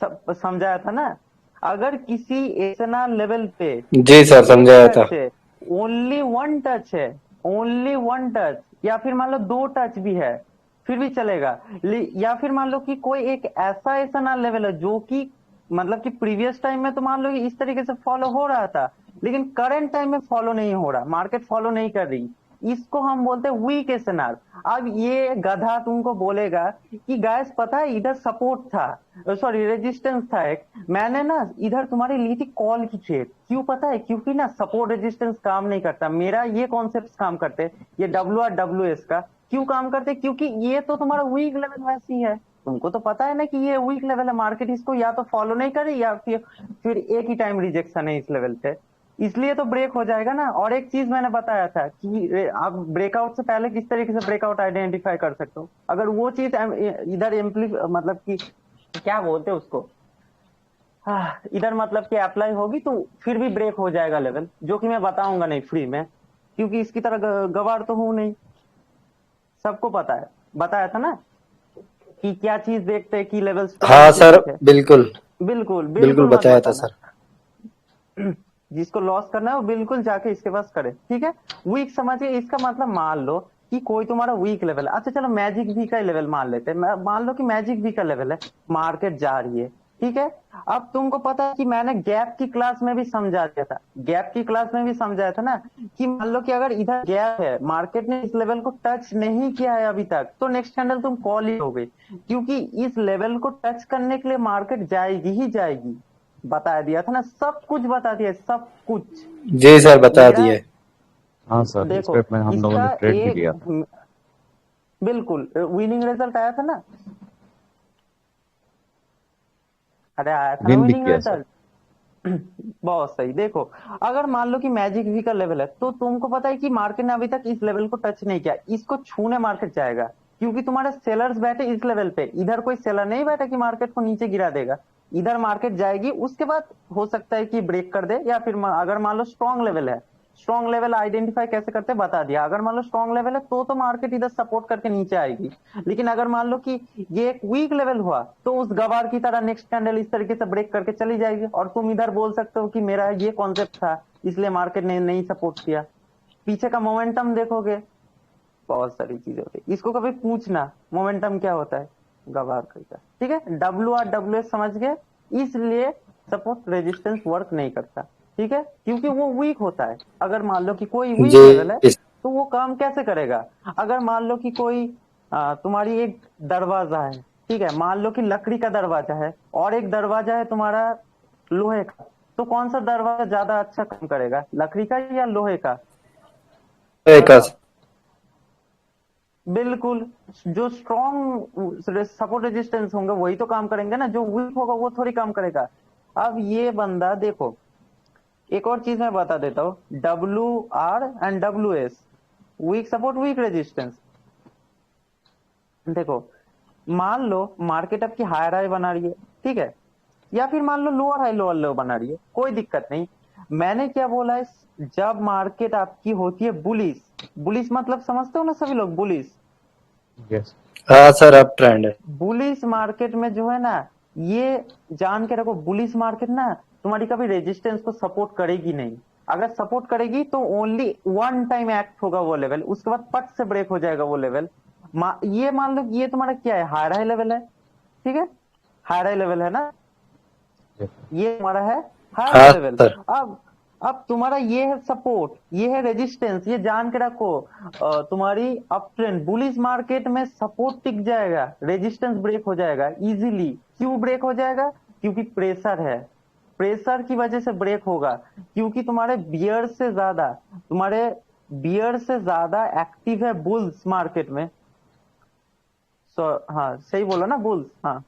सब समझाया था ना। अगर किसी एसएनआर लेवल पे जी सर, समझाया था। ओनली वन टच है, ओनली वन टच, या फिर मान लो 2 टच भी है फिर भी चलेगा। या फिर मान लो कि कोई एक ऐसा एसएनआर लेवल है जो कि मतलब कि प्रीवियस टाइम में तो मान लो कि इस तरीके से फॉलो हो रहा था, लेकिन करंट टाइम में फॉलो नहीं हो रहा, मार्केट फॉलो नहीं कर रही, इसको हम बोलते हैं वीक एसएनआर। अब ये गधा तुमको बोलेगा कि गैस पता है इधर सपोर्ट था, सॉरी रेजिस्टेंस था एक, मैंने ना इधर तुम्हारी ली थी कॉल की ट्रेड, क्यों पता है? क्योंकि ना सपोर्ट रेजिस्टेंस काम नहीं करता, मेरा ये कॉन्सेप्ट काम करते हैं, ये WR WS का क्यों काम करते? क्योंकि ये तो तुम्हारा वीक लेवल वैसी है, तुमको तो पता है ना कि ये वीक लेवल है, मार्केट इसको या तो फॉलो नहीं करे या फिर एक ही टाइम रिजेक्शन है इस लेवल पे, इसलिए तो ब्रेक हो जाएगा ना। और एक चीज मैंने बताया था कि आप ब्रेकआउट से पहले किस तरीके से ब्रेकआउट आइडेंटिफाई कर सकते हो, अगर वो चीज इधर मतलब कि क्या बोलते हैं उसको, इधर मतलब कि अप्लाई होगी तो फिर भी ब्रेक हो जाएगा लेवल, जो कि मैं बताऊंगा नहीं फ्री में, क्योंकि इसकी तरह गवार तो हूं नहीं, सबको पता है, बताया था ना कि क्या चीज देखते हैं कि लेवल हाँ सर, बिल्कुल बिल्कुल बिल्कुल मत बताया था बताना। सर। जिसको लॉस करना है वो बिल्कुल जाके इसके पास करे, ठीक है। वीक समझिए, इसका मतलब मान लो कि कोई तुम्हारा वीक लेवल है, अच्छा चलो मैजिक वी का लेवल मान लेते हैं, मान लो कि मैजिक वी का लेवल है, मार्केट जा रही है, ठीक है। अब तुमको पता है कि मैंने गैप की क्लास में भी समझा दिया था, गैप की क्लास में भी समझाया था ना कि मान लो कि अगर इधर गैप है, मार्केट ने इस लेवल को टच नहीं किया है अभी तक, तो नेक्स्ट कैंडल तुम कॉल ही होगे, क्योंकि इस लेवल को टच करने के लिए मार्केट जाएगी ही जाएगी, बता दिया था ना, सब कुछ बता दिया, सब कुछ। जी सर, बता मेरा दिए। हाँ सर, इस देखो पे हम लोगों ने इसका ट्रेड भी एक लिया था। बिल्कुल विनिंग रिजल्ट आया था ना, अरे आया था ना विन भी विनिंग किया सर। रिजल्ट। बहुत सही। देखो अगर मान लो कि मैजिक वी का लेवल है, तो तुमको पता है कि मार्केट ने अभी तक इस लेवल को टच नहीं किया, इसको छूने मार्केट जाएगा, क्योंकि तुम्हारे सेलर्स बैठे इस लेवल पे, इधर कोई सेलर नहीं बैठा कि मार्केट को नीचे गिरा देगा, इधर मार्केट जाएगी, उसके बाद हो सकता है कि ब्रेक कर दे, या फिर अगर मान लो स्ट्रॉन्ग लेवल है, स्ट्रॉन्ग लेवल आइडेंटिफाई कैसे करते बता दिया, अगर मान लो स्ट्रॉन्ग लेवल है तो मार्केट इधर सपोर्ट करके नीचे आएगी, लेकिन अगर मान लो कि ये एक वीक लेवल हुआ तो उस गवार की तरह नेक्स्ट कैंडल इस तरीके से ब्रेक करके चली जाएगी, और तुम इधर बोल सकते हो कि मेरा ये कॉन्सेप्ट था इसलिए मार्केट ने नहीं सपोर्ट किया, पीछे का मोमेंटम देखोगे, बहुत सारी चीजें होती है, इसको कभी पूछना मोमेंटम क्या होता है, गवार का, ठीक है। WR WS समझ गए, इसलिए सपोर्ट रेजिस्टेंस वर्क नहीं करता, ठीक है, क्योंकि वो वीक होता है। अगर मान लो कि कोई वीक लेवल है जी तो वो काम कैसे करेगा, अगर मान लो कि कोई तुम्हारी एक दरवाजा है, ठीक है, मान लो कि लकड़ी का दरवाजा है और एक दरवाजा है तुम्हारा लोहे का, तो कौन सा दरवाजा ज्यादा अच्छा काम करेगा, लकड़ी का या लोहे का? सर। बिल्कुल, जो स्ट्रॉन्ग सपोर्ट रेजिस्टेंस होंगे वही तो काम करेंगे ना, जो वीक होगा वो थोड़ी काम करेगा। अब ये बंदा देखो, एक और चीज मैं बता देता हूँ, WR and WS, weak support weak resistance. देखो मान लो मार्केट आपकी हायर हाई बना रही है, ठीक है, या फिर मान लो लोअर हाई लोअर लो बना रही है, कोई दिक्कत नहीं। मैंने क्या बोला है, जब मार्केट आपकी होती है बुलिश, बुलिश मतलब समझते हो ना सभी लोग, बुलिश, यस। हाँ सर, अप ट्रेंड है। बुलिश मार्केट में जो है ना, ये जान के रखो, बुलिश मार्केट ना तुम्हारी कभी रेजिस्टेंस को सपोर्ट करेगी नहीं, अगर सपोर्ट करेगी तो ओनली वन टाइम एक्ट होगा वो लेवल, उसके बाद पट से ब्रेक हो जाएगा वो लेवल। ये मान लो ये तुम्हारा क्या है, हायर हाई लेवल है, ठीक है, हायर हाई लेवल है ना, ये तुम्हारा है हायर हाँ लेवल। सर। अब तुम्हारा ये है सपोर्ट, ये है रेजिस्टेंस, ये जान के रखो, तुम्हारी अप ट्रेंड बुलिश मार्केट में सपोर्ट टिक जाएगा, रेजिस्टेंस ब्रेक हो जाएगा इजीली। क्यों ब्रेक हो जाएगा? क्योंकि प्रेशर है, प्रेशर की वजह से ब्रेक होगा, क्योंकि तुम्हारे बियर से ज्यादा एक्टिव है बुल्स मार्केट में। हाँ सही बोला ना, बुल्स, हाँ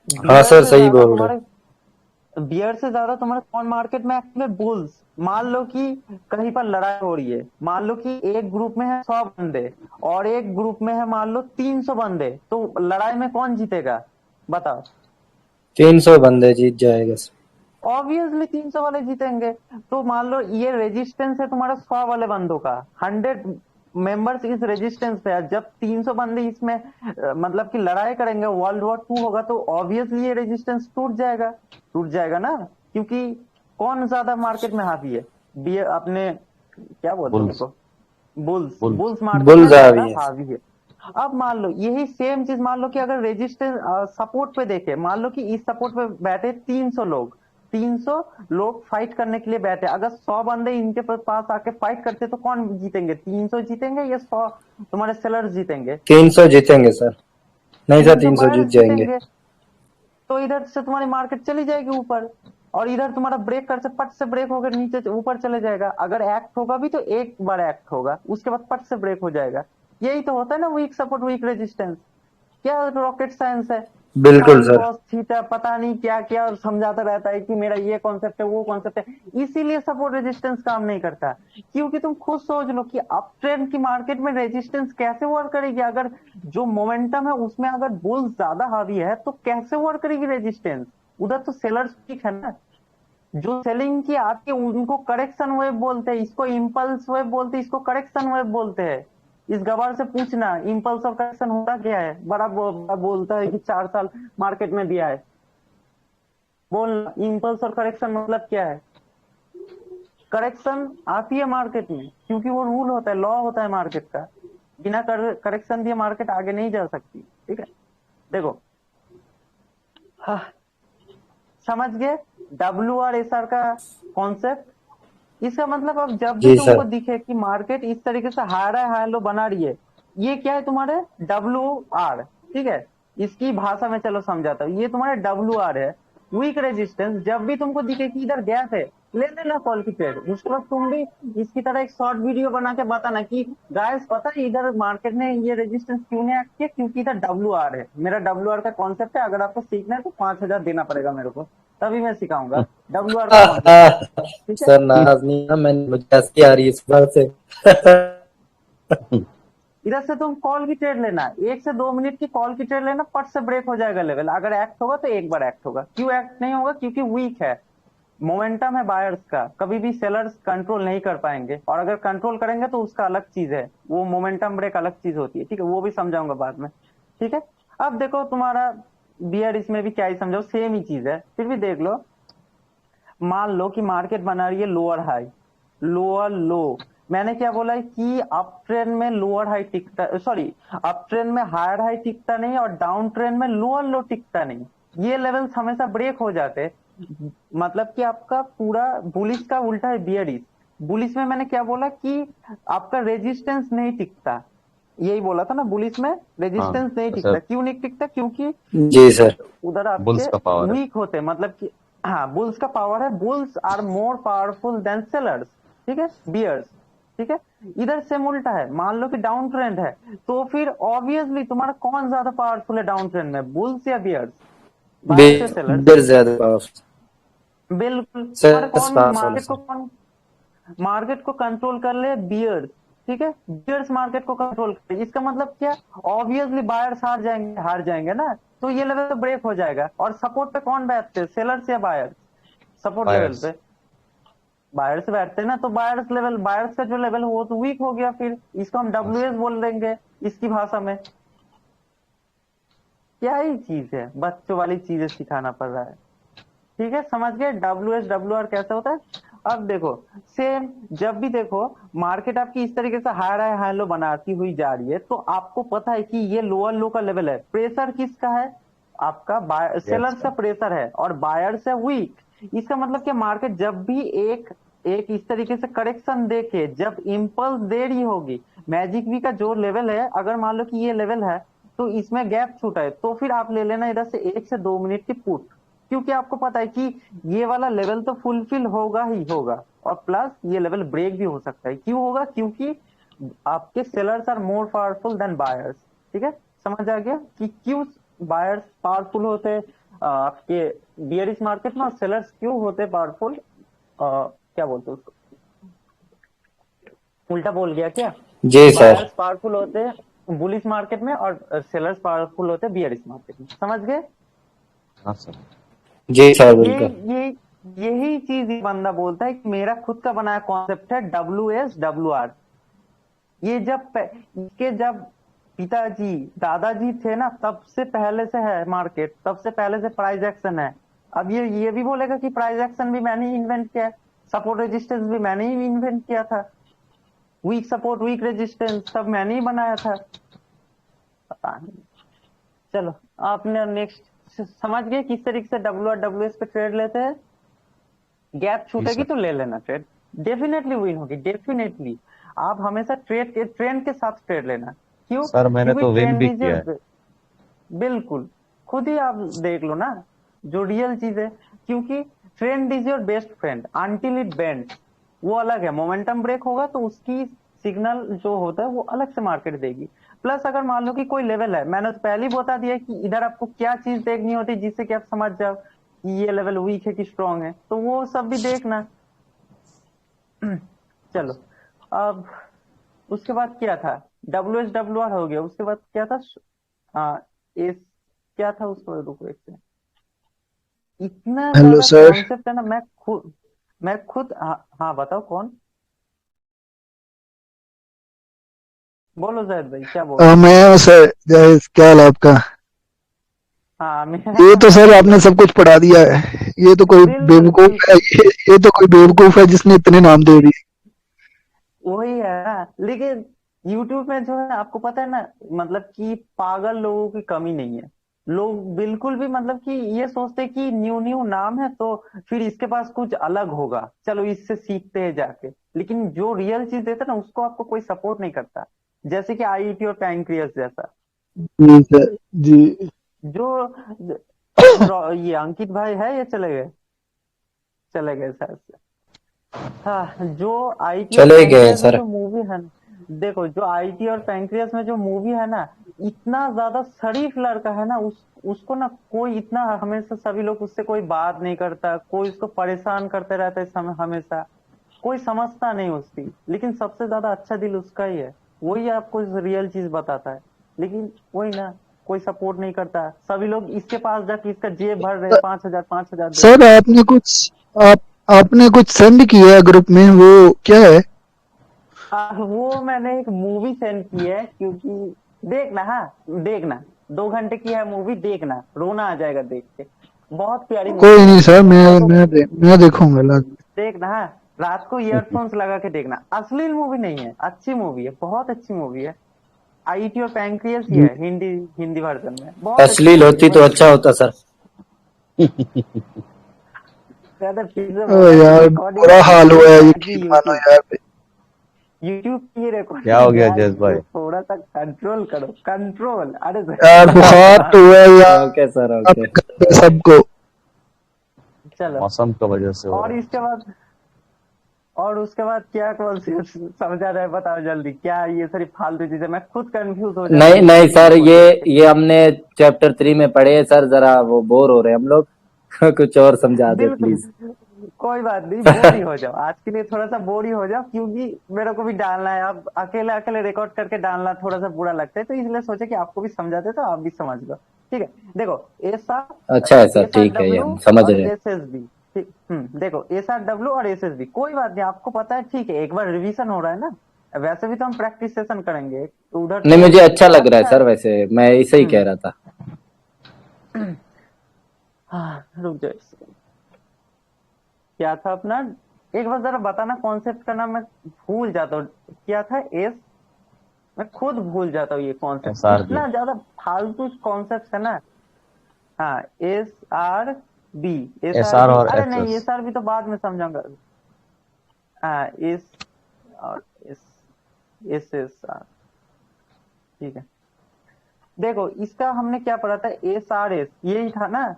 हाँ सर, सही बोल रहे। बियर से ज्यादा तुम्हारे कौन मार्केट में एक्टिव है? बुल्स। मान लो कि कहीं पर लड़ाई हो रही है, मान लो कि एक ग्रुप में है 100 बंदे और एक ग्रुप में है मान लो 300 बंदे, तो लड़ाई में कौन जीतेगा बताओ? 300 बंदे जीत जाएगा सर। ऑब्वियसली 300 वाले जीतेंगे। तो मान लो ये रेजिस्टेंस है तुम्हारा 100 वाले बंदों का, 100 मेंबर्स इस रेजिस्टेंस पे है। जब 300 बंदे इसमें मतलब कि लड़ाई करेंगे, वर्ल्ड वॉर 2 होगा, तो ऑब्वियसली ये रेजिस्टेंस टूट जाएगा ना, क्योंकि कौन ज्यादा मार्केट में हावी है? अपने क्या बोलते हैं बुल्स उनको, बुल्स बुल्स बुल्स मार्केट में बुल्स ज्यादा हावी है। हावी है। अब मान लो यही सेम चीज, मान लो कि अगर रेजिस्टेंस सपोर्ट पे देखे, मान लो कि इस सपोर्ट पे बैठे 300 लोग फाइट करने के लिए बैठे, अगर 100 बंदे इनके पास आके फाइट करते तो कौन जीतेंगे? 300 जीतेंगे या 100 तुम्हारे सेलर्स जीतेंगे? 300 जीतेंगे सर, नहीं सर 300 300 जीत बायर्स जाएंगे। जीतेंगे। तो इधर से तुम्हारी मार्केट चली जाएगी ऊपर, और इधर तुम्हारा ब्रेक कर से पट से ब्रेक होकर नीचे ऊपर चले जाएगा। अगर एक्ट होगा भी तो एक बार एक्ट होगा, उसके बाद पट से ब्रेक हो जाएगा। यही तो होता है ना वीक सपोर्ट वीक रेजिस्टेंस। क्या रॉकेट साइंस है? बिल्कुल साइन सर। कॉस थीटा पता नहीं क्या क्या और समझाता रहता है कि मेरा ये कॉन्सेप्ट है वो कॉन्सेप्ट है। इसीलिए सपोर्ट रेजिस्टेंस काम नहीं करता, क्योंकि तुम खुद सोच लो कि अप ट्रेंड की मार्केट में रेजिस्टेंस कैसे वर्क करेगी? अगर जो मोमेंटम है उसमें अगर बुल ज्यादा हावी है तो कैसे वर्क करेगी रेजिस्टेंस? उधर तो सेलर्स वीक है ना। जो सेलिंग की आती है उनको करेक्शन वेव बोलते हैं, इसको इम्पल्स वेव बोलते हैं, इसको करेक्शन वेव बोलते हैं। इस गवार से पूछना इम्पल्स और करेक्शन होता क्या है? बड़ा बोलता है कि 4 साल मार्केट में दिया है। बोल, इम्पल्स और करेक्शन मतलब क्या है? करेक्शन आती है मार्केट में क्योंकि वो रूल होता है, लॉ होता है मार्केट का। बिना करेक्शन दिए मार्केट आगे नहीं जा सकती। ठीक है, देखो हाँ, समझ गए WRSR का कॉन्सेप्ट? इसका मतलब अब जब भी जी तुमको सर। दिखे कि मार्केट इस तरीके से हाई लो बना रही है, ये क्या है तुम्हारे WR। ठीक है, इसकी भाषा में चलो समझाता हूँ, ये तुम्हारे WR है, वीक रेजिस्टेंस। जब भी तुमको दिखे कि इधर गैप है, ले लेना कॉल की ट्रेड। उसके बाद तुम भी इसकी तरह एक शॉर्ट वीडियो बना के बताना कि गाइस पता है इधर मार्केट ने ये रेजिस्टेंस क्यों नहीं एक्ट किया, क्योंकि इधर WR है। मेरा WR का कॉन्सेप्ट है, अगर आपको सीखना है तो 5000 देना पड़ेगा मेरे को, तभी मैं सिखाऊंगा WR का कॉन्सेप्ट। ठीक है, सर नाराज नहीं ना, मैंने मुझे हंसी आ रही है इस बात से। इधर से तुम कॉल की ट्रेड लेना, 1 से 2 मिनट की कॉल की ट्रेड लेना, पट से ब्रेक हो जाएगा लेवल। अगर एक्ट होगा तो एक बार एक्ट होगा। क्यों एक्ट नहीं होगा? क्योंकि वीक है, मोमेंटम है बायर्स का, कभी भी सेलर्स कंट्रोल नहीं कर पाएंगे, और अगर कंट्रोल करेंगे तो उसका अलग चीज है, वो मोमेंटम ब्रेक अलग चीज होती है। ठीक है, वो भी समझाऊंगा बाद में। ठीक है, अब देखो तुम्हारा बियर इसमें भी क्या ही समझाओ, सेम ही चीज है, फिर भी देख लो। मान लो कि मार्केट बना रही है लोअर हाई लोअर लो। मैंने क्या बोला है कि अप ट्रेंड में लोअर हाई टिकता, सॉरी, अप ट्रेंड में हायर हाई टिकता नहीं और डाउन ट्रेंड में लोअर लो टिकता नहीं। ये लेवल्स हमेशा ब्रेक हो जाते, मतलब कि आपका पूरा बुलिश का उल्टा है बियरिश। बुलिश में मैंने क्या बोला कि आपका रेजिस्टेंस नहीं टिकता, यही बोला था ना, बुलिश में हाँ रेजिस्टेंस नहीं टिकता। सर, क्यों नहीं टिकता? क्योंकि जी सर। उधर बुल्स आपके का पावर है। वीक होते, मतलब कि हाँ, बुल्स का पावर है। Bulls are more powerful than sellers. ठीक है, बियर्स। ठीक है, इधर से उल्टा है। मान लो कि डाउन ट्रेंड है, तो फिर ऑब्वियसली तुम्हारा कौन ज्यादा पावरफुल है डाउन ट्रेंड में, बुल्स या बियर्स? बायर्स या सेलर्स? देर ज्यादा पावरफुल बिल्कुल। तुम्हारे सर, कौन मार्केट को कंट्रोल कर ले? बियर्स। ठीक है, बियर्स मार्केट को कंट्रोल करे। इसका मतलब क्या? ऑब्वियसली बायर्स हार जाएंगे ना, तो ये लेवल तो ब्रेक हो जाएगा। और सपोर्ट पे कौन बैठते हैं, सेलर्स या बायर्स? सपोर्ट लेवल बायर्स पे बायर्स बैठते हैं ना, तो बायर्स का जो लेवल वो तो वीक हो गया, फिर इसको हम WS बोल देंगे इसकी भाषा में। क्या ही चीज है, बच्चों वाली चीजें सिखाना पड़ रहा है। ठीक है, समझ गए WS WR कैसे होता है? अब देखो सेम, जब भी देखो मार्केट आपकी इस तरीके से हाई लो बनाती हुई जा रही है, तो आपको पता है कि ये लोअर लो का लेवल है। प्रेशर किसका है? आपका सेलर्स का प्रेशर है और बायर्स है वीक। इसका मतलब कि मार्केट जब भी एक इस तरीके से करेक्शन देके, जब इम्पल्स दे रही होगी, मैजिक वी का जो लेवल है, अगर मान लो कि ये लेवल है तो इसमें गैप छूटा है, तो फिर आप ले लेना इधर से 1 से 2 मिनट की पुट, क्योंकि आपको पता है कि ये वाला लेवल तो फुलफिल होगा ही होगा, और प्लस ये लेवल ब्रेक भी हो सकता है। क्यों होगा? क्योंकि आपके sellers are more powerful than buyers. ठीक है, समझ आ गया कि क्यों बायर्स पावरफुल होते हैं आपके बियरिश मार्केट में, और सेलर्स क्यों होते पावरफुल? क्या बोलते हैं उसको, उल्टा बोल गया क्या? जी सर। बायर्स पावरफुल होते हैं बुलिश मार्केट में और सेलर्स पावरफुल होते हैं बियरिश मार्केट में। समझ गए? हाँ सर। जी सर, ये बिल्कुल। ये यही चीज ये बंदा बोलता है कि मेरा खुद का बनाया कॉन्सेप्ट है WS WR। इसके जब पिताजी दादाजी थे ना, तब से पहले से है मार्केट, तब से पहले से प्राइस एक्शन है। अब ये भी बोलेगा कि प्राइस एक्शन भी मैंने ही इन्वेंट किया है, सपोर्ट रेजिस्टेंस भी मैंने ही इन्वेंट किया था, वीक सपोर्ट वीक रेजिस्टेंस सब मैंने ही बनाया था। पता नहीं। चलो आपने नेक्स्ट समझ गए किस तरीके से डब्ल्यू और डब्ल्यू एस पे ट्रेड लेते हैं। गैप छूटेगी तो ले लेना ट्रेड, डेफिनेटली विन होगी, डेफिनेटली। आप हमेशा ट्रेंड के साथ ट्रेड लेना। क्यों? सर मैंने क्योंकि तो विन ट्रेंड भी इज किया है। बिल्कुल, खुद ही आप देख लो ना जो रियल चीज है। क्योंकि trend is your best friend until it bend. वो अलग है, मोमेंटम ब्रेक होगा तो उसकी सिग्नल जो होता है वो अलग से मार्केट देगी। प्लस अगर मान लो कि कोई लेवल है, मैंने तो पहले ही बता दिया कि इधर आपको क्या चीज देखनी होती है जिससे कि आप समझ जाओ कि ये लेवल वीक है कि स्ट्रांग है, तो वो सब भी देखना। चलो अब उसके बाद क्या था, WSWR हो गया। उसके बाद क्या था, एस क्या था उसको, रुको एक सेकंड। इतना हेलो ज्यादा सर। कॉन्सेप्ट है ना, मैं खुद हाँ बताओ कौन, बोलो जैद भाई क्या बोल रहे हो? मैं हूँ सर। क्या हाल है आपका? हाँ मैं ये तो सर आपने सब कुछ पढ़ा दिया है। ये तो कोई बिल्कुल बेवकूफ है, ये तो कोई बेवकूफ है जिसने इतने नाम दे दिए। वही है ना। लेकिन YouTube में जो है आपको पता है ना, मतलब कि पागल लोगों की कमी नहीं है। लोग बिल्कुल भी मतलब कि ये सोचते हैं कि न्यू न्यू नाम है तो फिर इसके पास कुछ अलग होगा, चलो इससे सीखते हैं जाके। लेकिन जो रियल चीज देता है ना उसको आपको कोई सपोर्ट नहीं करता। जैसे कि IET और पैंक्रियास जैसा। जी सर जी। जो ये अंकित भाई है ये चले गए, चले गए शायद से। हाँ, जो IIT और चले गए पैंक्रियास में सर। जो मूवी है ना, देखो जो IIT और पैंक्रियास में जो मूवी है ना, इतना ज्यादा शरीफ लड़का है ना, उसको ना कोई इतना, हमेशा सभी लोग उससे कोई बात नहीं करता, कोई उसको परेशान करते रहता है हमेशा, कोई समझता नहीं उसकी। लेकिन सबसे ज्यादा अच्छा दिल उसका ही है, वही आपको रियल चीज बताता है। लेकिन वही ना, कोई सपोर्ट नहीं करता, सभी लोग इसके पास जाके इसका जेब भर रहे 5,000 दे सर रहे। आपने कुछ सेंड किया है ग्रुप में, वो क्या है? वो मैंने एक मूवी सेंड की है, क्योंकि देखना, हाँ देखना, 2 घंटे की है मूवी, देखना रोना आ जाएगा देख के। बहुत प्यारी मूवी कोई है, नहीं सर, मेरे को मैं देखूंगा लाजमी। देखना। हाँ, रात को ईयरफोन्स लगा के देखना। अश्लील मूवी नहीं है, अच्छी मूवी है, बहुत अच्छी मूवी है। IIT और पैंक्रियास ही है, हिंदी हिंदी वर्जन में, बहुत अच्छी अश्लील मूवी है, होती तो वही अच्छा होता सर। ज्यादा फिर से ओ बोला कि यार रिकॉर्डिंग बुरा हाल हुआ है जाएगी यकीन मानो यूट्यूब, यार। यूट्यूब की क्या रिकॉर्डिंग हो गया जस जाएगी, तो भाई? थोड़ा सा कंट्रोल करो, कंट्रोल। अरे यार बुखार तो हुआ है यार ओके सर ओके। घर पे सबको। चलो मौसम की वजह से हो और रहा है। इसके बाद, और उसके बाद क्या कॉन्सेप्ट समझा रहे, बताओ जल्दी। क्या ये सारी फालतू चीजें, मैं खुद कंफ्यूज हो जाता नहीं हूँ ये नहीं सारी सर, चीजों को देख के। ये हमने चैप्टर 3 में पढ़े हैं सर, जरा वो बोर हो रहे हैं हम लोग। कुछ और समझा दे बिल्कुल, प्लीज। कोई बात नहीं, बोर ही हो जाओ आज के लिए, थोड़ा सा बोर ही हो जाओ, क्योंकि मेरे को भी डालना है। अब अकेले अकेले रिकॉर्ड करके डालना थोड़ा सा बुरा लगता है, तो इसलिए सोचे कि आपको भी समझाते तो आप भी समझ लो। ठीक है, देखो अच्छा है सर, ठीक है, ये SRW हम समझ और रहे हैं। SSB। ठीक, देखो SRW और SSB, कोई बात नहीं, आपको पता है, ठीक है, एक बार रिवीजन हो रहा है ना। वैसे भी तो हम प्रैक्टिस सेशन करेंगे, तो उधर नहीं, तो मुझे अच्छा लग रहा है अच्छा सर, वैसे मैं इसे ही कह रहा था। हाँ रुक जाओ एक सेकंड। क्या था अपना, एक बार जरा बताना कॉन्सेप्ट का नाम, मैं भूल जाता हूँ क्या था। मैं खुद भूल जाता हूँ ये कॉन्सेप्ट, SRB। इतना ज्यादा फालतू कॉन्सेप्ट है ना। हाँ, SRB, SR SRB, और अरे नहीं SS। SRB तो बाद में समझाऊंगा। हाँ, और SSR, ठीक है। देखो इसका हमने क्या पढ़ा था, SRS यही था ना।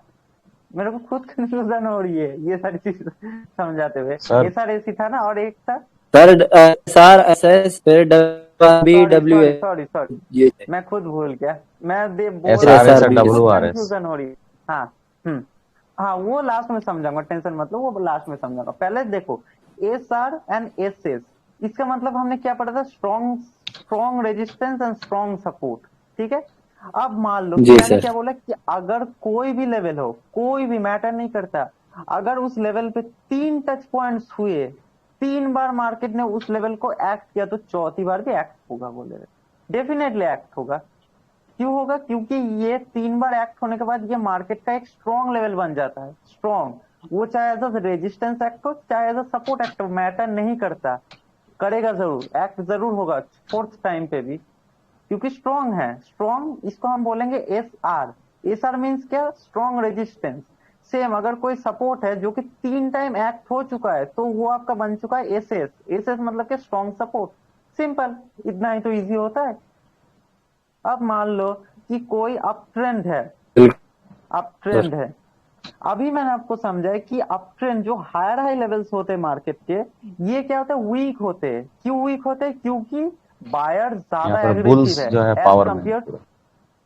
मेरे को खुद कंफ्यूजन हो रही है ये सारी चीज समझाते हुए। सर SRS ही था ना, और एक था, सर सर SS फिर sorry W sorry sorry sorry, ये मैं खुद भूल गया, मैं बोल फिर रहा हूँ, SRS मेरे और SRB। को खुद WRS। कंफ्यूजन हो रही है। हाँ, हाँ वो लास्ट में समझाऊंगा, टेंशन मत लो, वो लास्ट में समझाऊंगा। पहले देखो SR एंड SS, इसका मतलब हमने क्या पढ़ा था, strong strong resistance and strong support. ठीक है, अब मान लो कि जी मैंने सर। क्या बोला कि अगर कोई भी लेवल हो, कोई भी मैटर नहीं करता, अगर उस लेवल पे 3 टच पॉइंट्स हुए 3 बार मार्केट ने उस लेवल को एक्ट किया तो चौथी बार भी एक्ट होगा, बोले डेफिनेटली एक्ट होगा। क्यों होगा? क्योंकि ये 3 बार एक्ट होने के बाद ये मार्केट का एक स्ट्रॉन्ग लेवल बन जाता है। स्ट्रॉन्ग वो चाहे एज अ रेजिस्टेंस एक्ट हो चाहे एज अ सपोर्ट एक्ट हो, मैटर नहीं करता, करेगा जरूर, एक्ट जरूर होगा 4th टाइम पे भी, क्योंकि स्ट्रॉन्ग है। स्ट्रॉन्ग इसको हम बोलेंगे S R. S R means क्या? Strong resistance. सेम अगर कोई सपोर्ट है जो कि 3 टाइम एक्ट हो चुका है तो वो आपका बन चुका है एस एस। एस एस मतलब कि स्ट्रॉन्ग सपोर्ट। सिंपल, इतना ही तो इजी होता है। अब मान लो कि कोई अप ट्रेंड है, अप ट्रेंड है, अभी मैंने आपको समझा है कि अप ट्रेंड जो हायर हाई लेवल्स होते हैं मार्केट के, ये क्या होते हैं? वीक होते हैं। क्यों वीक होते हैं? क्योंकि बायर यहाँ ज्यादा पर एग्रेसिव बुल्स है जो है एज पावर में कंपेयर, पूरा।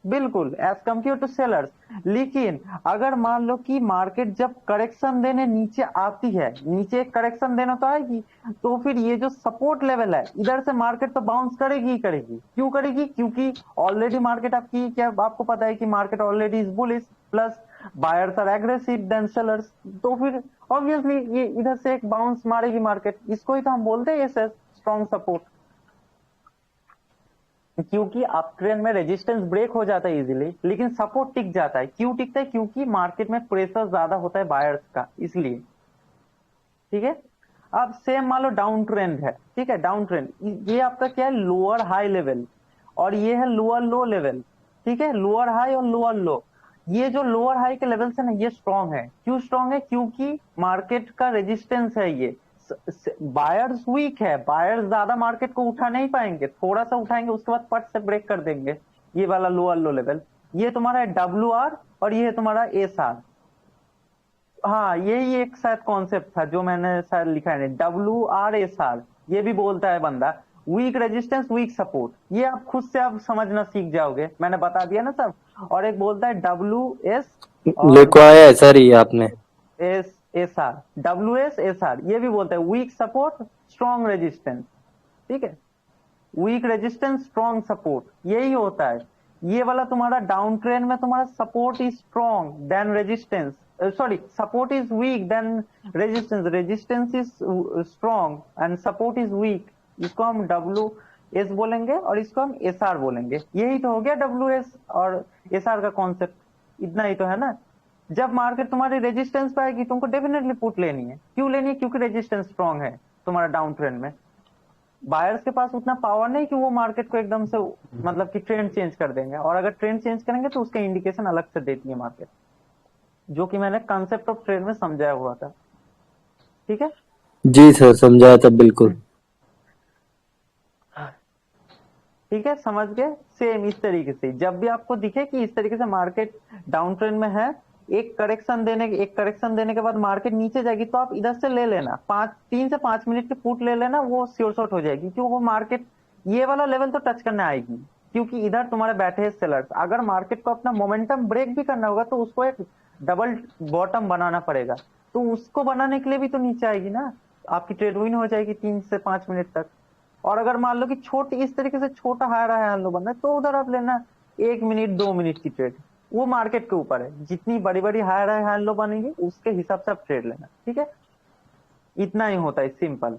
बिल्कुल एज कंपेयर टू सेलर्स। लेकिन अगर मान लो कि मार्केट जब करेक्शन देने नीचे आती है, नीचे एक करेक्शन देना तो आएगी, तो फिर ये जो सपोर्ट लेवल है इधर से मार्केट तो बाउंस करेगी ही करेगी। क्यों करेगी? क्योंकि ऑलरेडी मार्केट आपकी क्या, आपको पता है कि market already is bullish, plus buyers are aggressive than sellers, तो फिर ऑब्वियसली ये इधर से एक बाउंस मारेगी मार्केट। इसको ही तो हम बोलते हैं एस स्ट्रॉन्ग सपोर्ट। क्योंकि अप ट्रेंड में रेजिस्टेंस ब्रेक हो जाता है इजीली, लेकिन सपोर्ट टिक जाता है। क्यों टिकता है? क्योंकि मार्केट में प्रेशर ज्यादा होता है बायर्स का, इसलिए। ठीक है। अब सेम मान लो डाउन ट्रेंड है, ठीक है, डाउन ट्रेंड ये आपका क्या है? लोअर हाई लेवल, और ये है लोअर लो लेवल। ठीक है, लोअर हाई और लोअर लो। ये जो लोअर हाई के लेवल से ना, ये स्ट्रॉन्ग है। क्यों स्ट्रॉन्ग है? क्योंकि मार्केट का रेजिस्टेंस है ये। बायर्स वीक है, बायर्स ज्यादा मार्केट को उठा नहीं पाएंगे, थोड़ा सा उठाएंगे उसके बाद पट से ब्रेक कर देंगे। ये वाला लोअर लो लेवल, ये तुम्हारा है WR और ये है तुम्हारा SR। हाँ, यही एक शायद कॉन्सेप्ट था जो मैंने शायद लिखा है, WRSR। ये भी बोलता है बंदा, वीक रेजिस्टेंस वीक सपोर्ट। ये आप खुद से आप समझना सीख जाओगे, मैंने बता दिया ना सब। और एक बोलता है WS लिखवाया है सर ये आपने। SR, WSSR, ये भी बोलता है वीक सपोर्ट स्ट्रॉन्ग रेजिस्टेंस। ठीक है, वीक रेजिस्टेंस स्ट्रॉन्ग सपोर्ट, यही होता है। ये वाला तुम्हारा डाउन ट्रेंड में तुम्हारा support is strong than resistance, sorry support is weak than resistance, resistance is strong and support is weak. इसको हम WS बोलेंगे और इसको हम SR बोलेंगे। यही तो हो गया WS और SR का कॉन्सेप्ट, इतना ही तो है ना। जब मार्केट तुम्हारी रेजिस्टेंस पे आएगी तुमको डेफिनेटली पुट लेनी है। क्यों लेनी है? क्योंकि रेजिस्टेंस स्ट्रॉन्ग है तुम्हारा डाउन ट्रेंड में। बायर्स के पास उतना पावर नहीं कि वो मार्केट को एकदम से मतलब कि ट्रेंड चेंज कर देंगे, और अगर ट्रेंड चेंज करेंगे तो उसका इंडिकेशन अलग से देती है मार्केट, जो कि मैंने कंसेप्ट ऑफ ट्रेड में समझाया हुआ था। ठीक है जी सर, समझाया था बिल्कुल। ठीक है, समझ गए। सेम इस तरीके से जब भी आपको दिखे कि इस तरीके से मार्केट डाउन ट्रेंड में है, एक करेक्शन देने के बाद मार्केट नीचे जाएगी तो आप इधर से ले लेना, 3 से 5 मिनट की पुट ले लेना, वो श्योर शॉट हो जाएगी। क्यों? वो मार्केट ये वाला लेवल तो टच करने आएगी, क्योंकि इधर तुम्हारे बैठे हैं सेलर्स। अगर मार्केट को अपना मोमेंटम ब्रेक भी करना होगा तो उसको एक डबल बॉटम बनाना पड़ेगा, तो उसको बनाने के लिए भी तो नीचे आएगी ना, आपकी ट्रेड विन हो जाएगी 3 से 5 मिनट तक। और अगर मान लो कि छोटी इस तरीके से छोटा हायर हाई लो बन रहा है तो उधर आप लेना 1 मिनट 2 मिनट की ट्रेड, वो मार्केट के ऊपर है। जितनी बड़ी बड़ी हायर हाई लो बनेगी उसके हिसाब से आप ट्रेड लेना। ठीक है, इतना ही होता है सिंपल,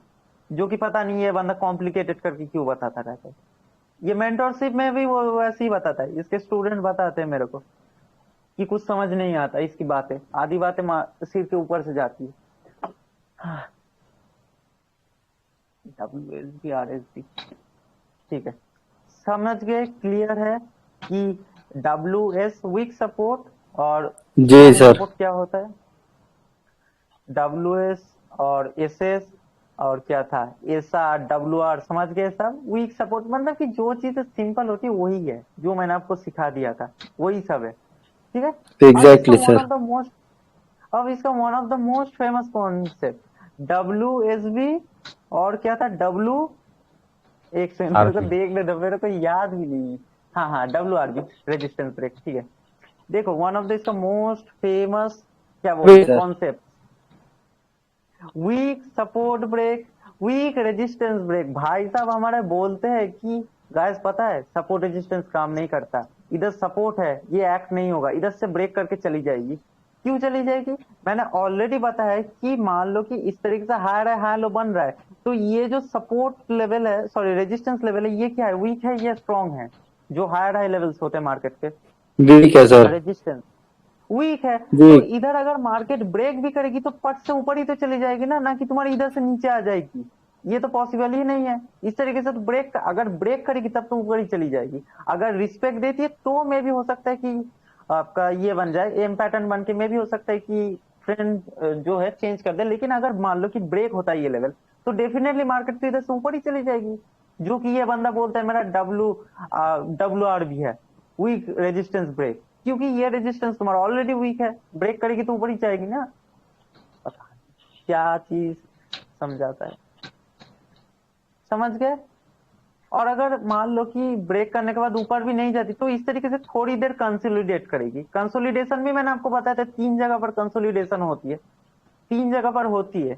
जो कि पता नहीं है बंदा कॉम्प्लिकेटेड करके क्यों बताता रहता है। ये मेंटरशिप में भी वो वैसे ही बताता है, इसके स्टूडेंट बताते हैं मेरे को कि कुछ समझ नहीं आता इसकी बातें, आधी बातें सिर के ऊपर से जाती है। WSB RSB, ठीक है, समझ गए, क्लियर है कि WS वीक सपोर्ट और जी सर। सपोर्ट क्या होता है। WS और SS और क्या था SR WR, समझ गए सब। वीक सपोर्ट मतलब कि जो चीज सिंपल होती है वही है, जो मैंने आपको सिखा दिया था वही सब है। ठीक है, एग्जैक्टली सर। अब इसका one of the most famous concept WSB और क्या था एक सेकंड मेरे को देख ले दो, मेरे को याद भी नहीं। हाँ WRB रेजिस्टेंस ब्रेक। ठीक है, देखो वन ऑफ द इसका मोस्ट फेमस क्या बोलते concept, weak support break, weak resistance break. भाई साहब हमारे बोलते हैं कि गाइस पता है सपोर्ट रेजिस्टेंस काम नहीं करता, इधर सपोर्ट है ये एक्ट नहीं होगा, इधर से ब्रेक करके चली जाएगी। क्यों चली जाएगी? मैंने ऑलरेडी बताया कि मान लो कि इस तरीके से हाई लो बन रहा है, तो ये जो सपोर्ट लेवल है, सॉरी रेजिस्टेंस लेवल है, ये क्या है? वीक है, ये स्ट्रांग है? जो हाई लेवल्स होते हैं मार्केट के, वीक है सर, रेजिस्टेंस वीक है, तो वीक। इधर अगर मार्केट ब्रेक भी करेगी तो पट से ऊपर ही तो चली जाएगी ना कि तुम्हारी इधर से नीचे आ जाएगी। ये तो पॉसिबल ही नहीं है। इस तरीके से तो ब्रेक, अगर ब्रेक करेगी तब तो ऊपर ही चली जाएगी। अगर रिस्पेक्ट देती है तो मे भी हो सकता है कि आपका ये बन जाए एम पैटर्न बन के, मे भी हो सकता है कि ट्रेंड जो है चेंज कर दे। लेकिन अगर मान लो कि ब्रेक होता है ये लेवल, तो डेफिनेटली मार्केट तो इधर से ऊपर ही चली जाएगी, जो कि ये बंदा बोलता है मेरा WR भी है, वीक रेजिस्टेंस ब्रेक, क्योंकि ये रेजिस्टेंस तुम्हारा ऑलरेडी वीक है, ब्रेक करेगी तो ऊपर ही जाएगी ना। पता नहीं क्या चीज समझाता है, समझ गए? और अगर मान लो कि ब्रेक करने के बाद ऊपर भी नहीं जाती तो इस तरीके से थोड़ी देर कंसोलिडेट करेगी। कंसोलिडेशन भी मैंने आपको बताया था, 3 जगह पर कंसोलिडेशन होती है, 3 जगह पर होती है,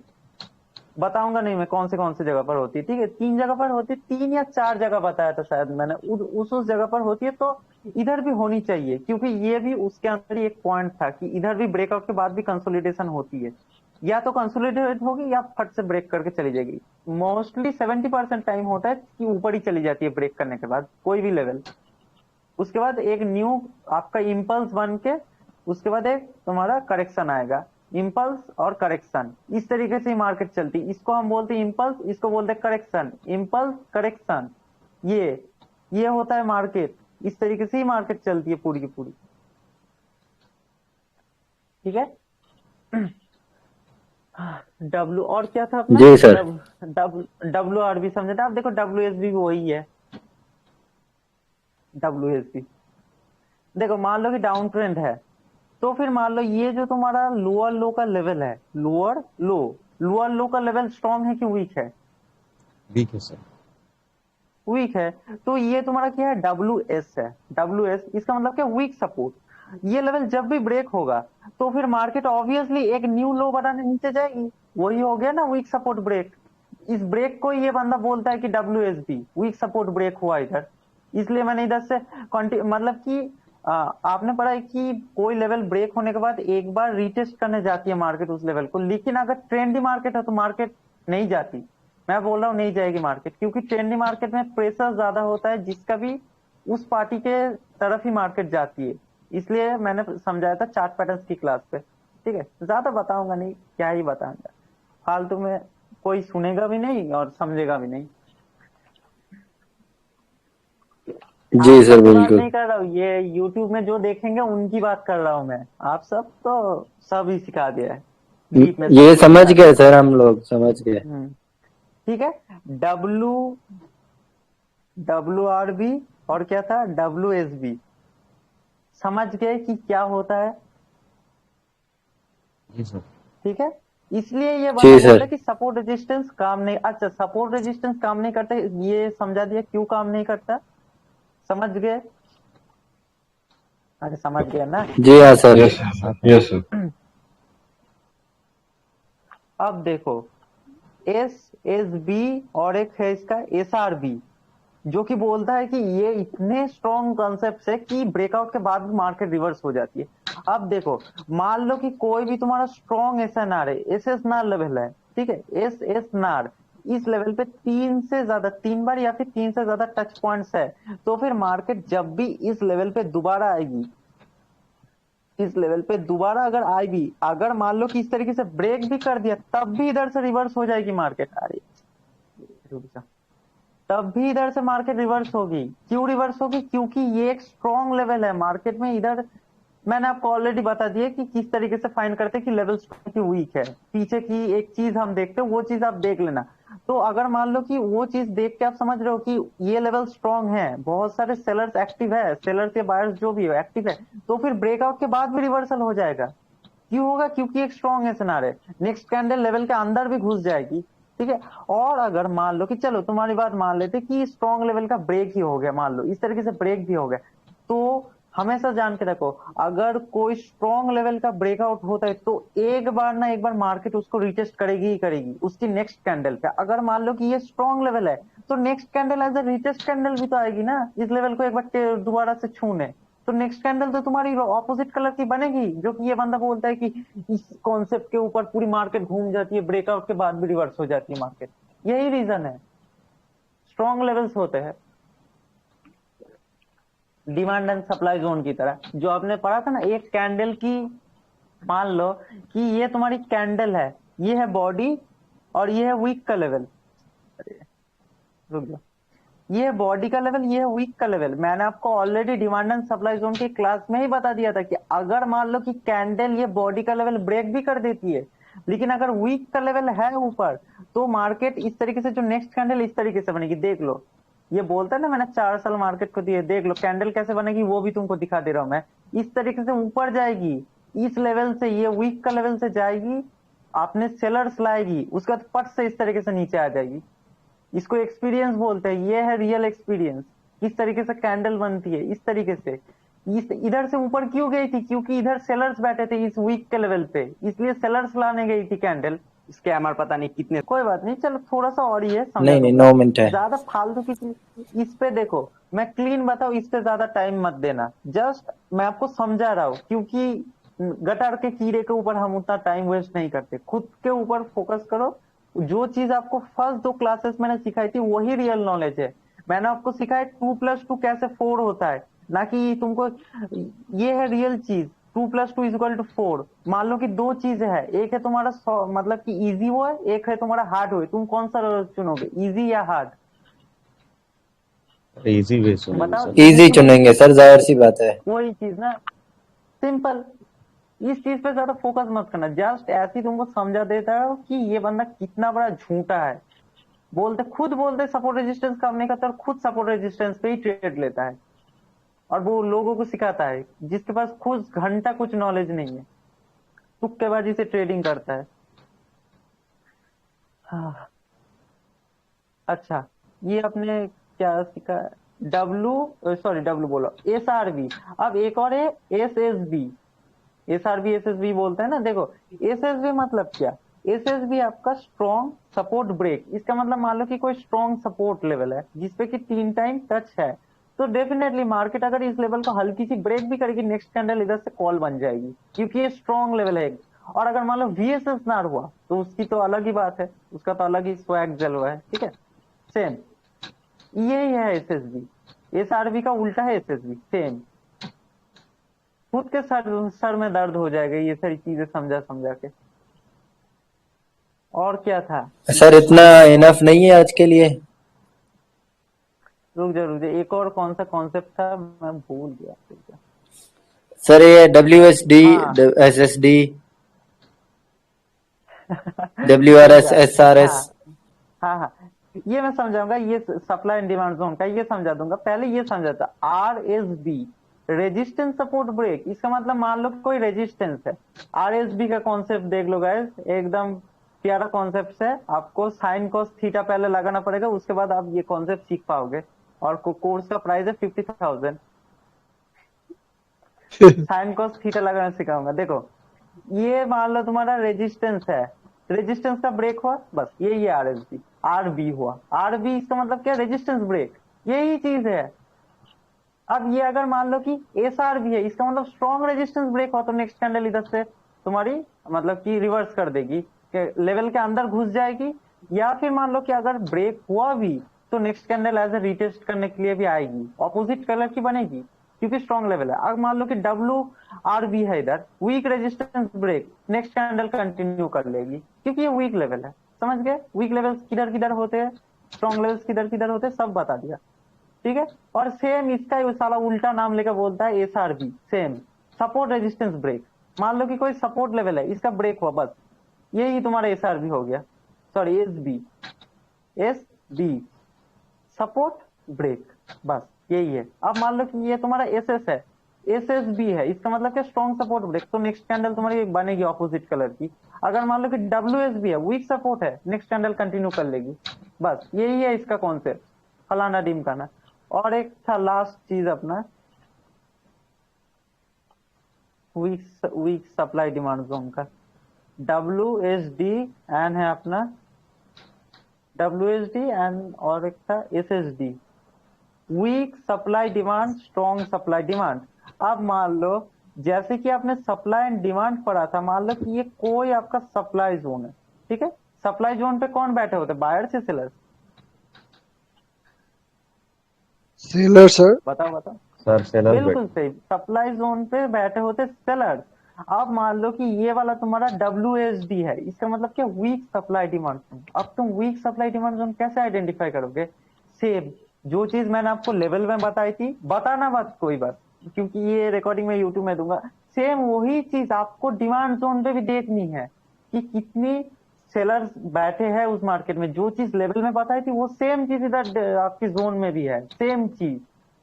बताऊंगा नहीं मैं कौन से जगह पर होती है, ठीक है? 3 जगह पर होती है, 3 या 4 जगह बताया था शायद मैंने, उस जगह पर होती है। तो इधर भी होनी चाहिए, क्योंकि ये भी उसके अंदर ही एक पॉइंट था कि इधर भी ब्रेकआउट के बाद भी कंसोलिडेशन होती है, या तो कंसोलिडेट होगी या फट से ब्रेक करके चली जाएगी। मोस्टली 70% टाइम होता है कि ऊपर ही चली जाती है ब्रेक करने के बाद कोई भी लेवल, उसके बाद एक न्यू आपका इम्पल्स बन के उसके बाद एक तुम्हारा करेक्शन आएगा, इम्पल्स और करेक्शन, इस तरीके से मार्केट चलती है। इसको हम बोलते हैं इम्पल्स, इसको बोलते हैं करेक्शन, इम्पल्स करेक्शन, ये होता है मार्केट। इस तरीके से ही मार्केट चलती है पूरी की पूरी, ठीक है? डब्ल्यू और क्या था अपना? जी सर। WR भी समझे था आप? देखो WS भी वही है, WS भी देखो, मान लो कि डाउन ट्रेंड है, तो फिर मान लो ये जो तुम्हारा लोअर लो का लेवल है, लोअर लो का लेवल स्ट्रॉन्ग है कि वीक है? वीक है सर। वीक है, तो ये तुम्हारा क्या है? WS है। WS इसका मतलब क्या? Week support. ये लेवल जब भी ब्रेक होगा तो फिर मार्केट ऑब्वियसली एक न्यू लो बनाने नीचे जाएगी, वही हो गया ना वीक सपोर्ट ब्रेक। इस ब्रेक को ये बंदा बोलता है कि WSB वीक सपोर्ट ब्रेक हुआ इधर। इसलिए मैंने इधर से मतलब कि आपने पढ़ा है कि कोई लेवल ब्रेक होने के बाद एक बार रीटेस्ट करने जाती है मार्केट उस लेवल को, लेकिन अगर ट्रेंडी मार्केट है तो मार्केट नहीं जाती। मैं बोल रहा हूँ नहीं जाएगी मार्केट, क्योंकि ट्रेंडी मार्केट में प्रेशर ज्यादा होता है, जिसका भी उस पार्टी के तरफ ही मार्केट जाती है। इसलिए मैंने समझाया था चार्ट पैटर्न्स की क्लास पे, ठीक है? ज्यादा बताऊंगा नहीं, क्या ही बताऊंगा, फालतू में कोई सुनेगा भी नहीं और समझेगा भी नहीं। जी आप सर सब की बात बिल्कुल। नहीं कर रहा हूँ, ये YouTube में जो देखेंगे उनकी बात कर रहा हूँ मैं। आप सब तो सब ही सिखा दिया है, डीप में ये सब समझ सिखा गए दिया। सर, हम लोग समझ गए। ठीक है। WRB और क्या था? WSB समझ गए कि क्या होता है? जी सर। ठीक है, इसलिए ये बंदा जी बोलता है सर। कि सपोर्ट रेजिस्टेंस काम नहीं, अच्छा सपोर्ट रेजिस्टेंस काम नहीं करता, ये समझा दिया क्यों काम नहीं करता, समझ गए? अरे समझ गए ना? जी हाँ सर। Yes yes sir. अब देखो SSB और एक है इसका SRB, जो कि बोलता है कि ये इतने स्ट्रॉन्ग कॉन्सेप्ट है कि ब्रेकआउट के बाद भी मार्केट रिवर्स हो जाती है। अब देखो, मान लो कि कोई भी तुम्हारा स्ट्रॉन्ग SNR है, SS नार लेवल है, ठीक है? SS नार इस लेवल पे 3 बार या फिर 3 से ज्यादा टच पॉइंट्स है, तो फिर मार्केट जब भी इस लेवल पे दोबारा आएगी, इस लेवल पे दोबारा अगर आएगी, अगर मान लो कि इस तरीके से ब्रेक भी कर दिया, तब भी इधर से रिवर्स हो जाएगी मार्केट। अरे रुक जा, तब भी इधर से मार्केट रिवर्स होगी। क्यों रिवर्स होगी? क्योंकि ये एक स्ट्रॉन्ग लेवल है मार्केट में। इधर मैंने आपको ऑलरेडी बता दिया कि किस तरीके से फाइंड करते हैं कि लेवल स्ट्रॉन्ग की वीक है। पीछे की एक चीज हम देखते हैं, वो चीज आप देख लेना। तो अगर मान लो कि वो चीज देख के आप समझ रहे हो कि ये लेवल स्ट्रॉन्ग है, बहुत सारे सेलर्स एक्टिव है, सेलर्स या बायर्स जो भी है एक्टिव है, तो फिर ब्रेकआउट के बाद भी रिवर्सल हो जाएगा। क्यों होगा? क्योंकि एक स्ट्रॉन्ग SNR है, नेक्स्ट कैंडल लेवल के अंदर भी घुस जाएगी, ठीक है? और अगर मान लो कि चलो तुम्हारी बात मान लेते कि स्ट्रॉन्ग लेवल का ब्रेक ही हो गया, मान लो इस तरीके से ब्रेक भी हो गया, तो हमेशा जान के रखो, अगर कोई स्ट्रॉन्ग लेवल का ब्रेकआउट होता है तो एक बार ना एक बार मार्केट उसको रिटेस्ट करेगी ही करेगी उसकी नेक्स्ट कैंडल पे। अगर मान लो कि ये स्ट्रॉन्ग लेवल है तो next candle as a retest candle भी तो आएगी ना, इस लेवल को एक बार दोबारा से छूने। तो नेक्स्ट कैंडल तो तुम्हारी ऑपोजिट कलर की बनेगी, जो कि ये बंदा बोलता है कि इस कॉन्सेप्ट के ऊपर पूरी मार्केट घूम जाती है, ब्रेकआउट के बाद भी रिवर्स हो जाती है मार्केट। यही रीजन है, स्ट्रॉन्ग लेवल्स होते हैं डिमांड एंड सप्लाई जोन की तरह। जो आपने पढ़ा था ना, एक कैंडल की, मान लो कि ये तुम्हारी कैंडल है, ये है बॉडी और ये है वीक का लेवल, रुक जाओ, ये है बॉडी का लेवल, ये है वीक का लेवल। मैंने आपको already demand and supply zone की क्लास में ही बता दिया था कि अगर मान लो कि कैंडल ये बॉडी का लेवल ब्रेक भी कर देती है, लेकिन अगर वीक का लेवल है ऊपर, तो मार्केट इस तरीके से, जो नेक्स्ट कैंडल इस तरीके से बनेगी। देख लो, ये बोलता है ना, मैंने 4 साल मार्केट को दिए, देख लो कैंडल कैसे बनेगी, वो भी तुमको दिखा दे रहा हूं मैं। इस तरीके से ऊपर जाएगी, इस लेवल से, ये वीक का लेवल से जाएगी, आपने सेलर्स लाएगी, उसके बाद पट से इस तरीके से नीचे आ जाएगी। इसको एक्सपीरियंस बोलते हैं, ये है रियल एक्सपीरियंस। किस तरीके से कैंडल बनती है, इस तरीके से। इस इधर से ऊपर क्यों गई थी? क्योंकि इधर सेलर्स बैठे थे इस वीक के लेवल पे, इसलिए सेलर्स लाने गई थी कैंडल। स्कैमर पता नहीं कितने। कोई बात नहीं, चलो थोड़ा सा और ही है, समझा नहीं नहीं, दूंगा। 9 मिनट है। ज्यादा फालतू की चीज इस पे देखो, मैं क्लीन बताऊं, इस पे ज्यादा टाइम मत देना। जस्ट मैं आपको समझा रहा हूँ, क्योंकि गटर के कीड़े के ऊपर हम उतना टाइम वेस्ट नहीं करते, खुद के ऊपर फोकस करो। जो चीज आपको फर्स्ट 2 क्लासेस मैंने सिखाई थी वही रियल नॉलेज है। मैंने आपको सिखाया 2+2 कैसे 4 होता है, ना कि तुमको, ये है रियल चीज। 2+2 = 4। मान लो कि 2 चीजें है, एक है तुम्हारा मतलब कि इजी वो है, एक है तुम्हारा हार्ड हो, तुम कौन सा चुनोगे, इजी या हार्ड? इजी वे सुनेंगे बताओ। सर। इजी चुनेंगे सर, जाहिर सी बात है। वही चीज ना, सिंपल। इस चीज पे ज्यादा फोकस मत करना, जस्ट ऐसी तुमको समझा देता है कि ये बंदा कितना बड़ा झूठा है। खुद बोलते सपोर्ट रेजिस्टेंस काम नहीं करता, और खुद सपोर्ट रेजिस्टेंस पे ही ट्रेड लेता है, और वो लोगों को सिखाता है, जिसके पास खुद घंटा कुछ नॉलेज नहीं है, तुक्केबाजी से ट्रेडिंग करता है। हाँ। अच्छा, ये आपने क्या सीखा? डब्लू बोलो, SRB। अब एक और है SSB। SRB SSB बोलते हैं ना। देखो, SSB मतलब क्या? SSB आपका स्ट्रॉन्ग सपोर्ट ब्रेक। इसका मतलब मान लो कि कोई स्ट्रॉन्ग सपोर्ट लेवल है जिसपे कि 3 टाइम टच है, तो डेफिनेटली मार्केट अगर इस लेवल को हल्की सी ब्रेक भी करेगी, नेक्स्ट कैंडल इधर से कॉल बन जाएगी, क्योंकि ये स्ट्रॉन्ग लेवल है। और अगर मान लो VSS ना हुआ, तो उसकी तो अलग ही बात है, उसका तो अलग ही स्वैग जलवा है। ठीक है, सेम यही है SSB। SRB का उल्टा है SSB, सेम। खुद के सर में दर्द हो जाएगा ये सारी चीजें समझा के। और क्या था सर इतना इनफ नहीं है आज के लिए। रुक जा, एक और कौन सा कॉन्सेप्ट था, मैं भूल गया। सर ये WSD, हाँ। SSD, WRS, SRS। हाँ, ये मैं समझाऊंगा, ये सप्लाई एंड डिमांड जोन का ये समझा दूंगा। पहले ये समझा था RSB, रेजिस्टेंस सपोर्ट ब्रेक। इसका मतलब मान लो कोई रेजिस्टेंस है, RSB का कॉन्सेप्ट देख लो गाइस, एकदम प्यारा कॉन्सेप्ट है। आपको साइन कॉस थीटा पहले लगाना पड़ेगा, उसके बाद आप ये कॉन्सेप्ट सीख पाओगे। और कोर्स का प्राइस है 50,000। साइन कॉस थीटा लगाना सिखाऊंगा। देखो, ये मान लो तुम्हारा रेजिस्टेंस है, रेजिस्टेंस का ब्रेक हुआ, बस यही है RSB। RB हुआ, RB इसका मतलब क्या? रेजिस्टेंस ब्रेक, यही चीज है। अब ये अगर मान लो कि SRB है, इसका मतलब स्ट्रॉन्ग रेजिस्टेंस ब्रेक हो, तो नेक्स्ट कैंडल इधर से तुम्हारी मतलब कि रिवर्स कर देगी, लेवल के अंदर घुस जाएगी। या फिर मान लो कि अगर ब्रेक हुआ भी, तो next candle as a retest करने के लिए भी आएगी, ऑपोजिट कलर की बनेगी, क्योंकि स्ट्रॉन्ग लेवल है। अगर मान लो कि WRB है, इधर weak resistance break, next candle continue कर लेगी, क्योंकि ये वीक लेवल है। समझ गए? वीक लेवल्स किधर किधर होते हैं, स्ट्रॉन्ग लेवल्स किधर किधर होते हैं, सब बता दिया। ठीक है, और सेम इसका ही साला उल्टा नाम लेकर बोलता है SRB, same support resistance break. मान लो कि कोई सपोर्ट लेवल है, इसका ब्रेक हुआ, बस यही तुम्हारा SRB हो गया, सॉरी SB सपोर्ट ब्रेक, बस यही है। अब मान लो कि ये तुम्हारा SS है, SSB है, इसका मतलब क्या? स्ट्रॉन्ग सपोर्ट ब्रेक, तो नेक्स्ट कैंडल तुम्हारी बनेगी ऑपोजिट कलर की। अगर मान लो कि WSB है, वीक सपोर्ट है, नेक्स्ट कैंडल कंटिन्यू कर लेगी, बस यही है इसका कॉन्सेप्ट, फलाना ढिमकाना। और एक था लास्ट चीज अपना वीक सप्लाई डिमांड जोन का, WSD एंड है अपना WSD एंड, और एक था SSD, weak supply demand, strong supply demand. अब मान लो जैसे कि आपने सप्लाई एंड डिमांड पढ़ा था, मान लो कि ये कोई आपका सप्लाई जोन है, ठीक है। सप्लाई जोन पे कौन बैठे होते, बायर्स या सेलर्स? Seller sir. बताओ बताओ। सर सेलर बिल्कुल सही, सप्लाई जोन पे बैठे होते सेलर्स। अब मान लो कि ये वाला तुम्हारा WSD है, इसका मतलब क्या, वीक सप्लाई डिमांड जोन। अब तुम वीक सप्लाई डिमांड जोन कैसे आइडेंटिफाई करोगे? सेम जो चीज मैंने आपको लेवल में बताई थी, बताना मत कोई बात, क्योंकि ये रिकॉर्डिंग में यूट्यूब में दूंगा, सेम वही चीज आपको डिमांड जोन पे भी देखनी है कि कितनी सेलर्स बैठे हैं उस मार्केट में। जो चीज लेवल में बताई थी वो सेम चीज इधर आपकी जोन में भी है, सेम चीज,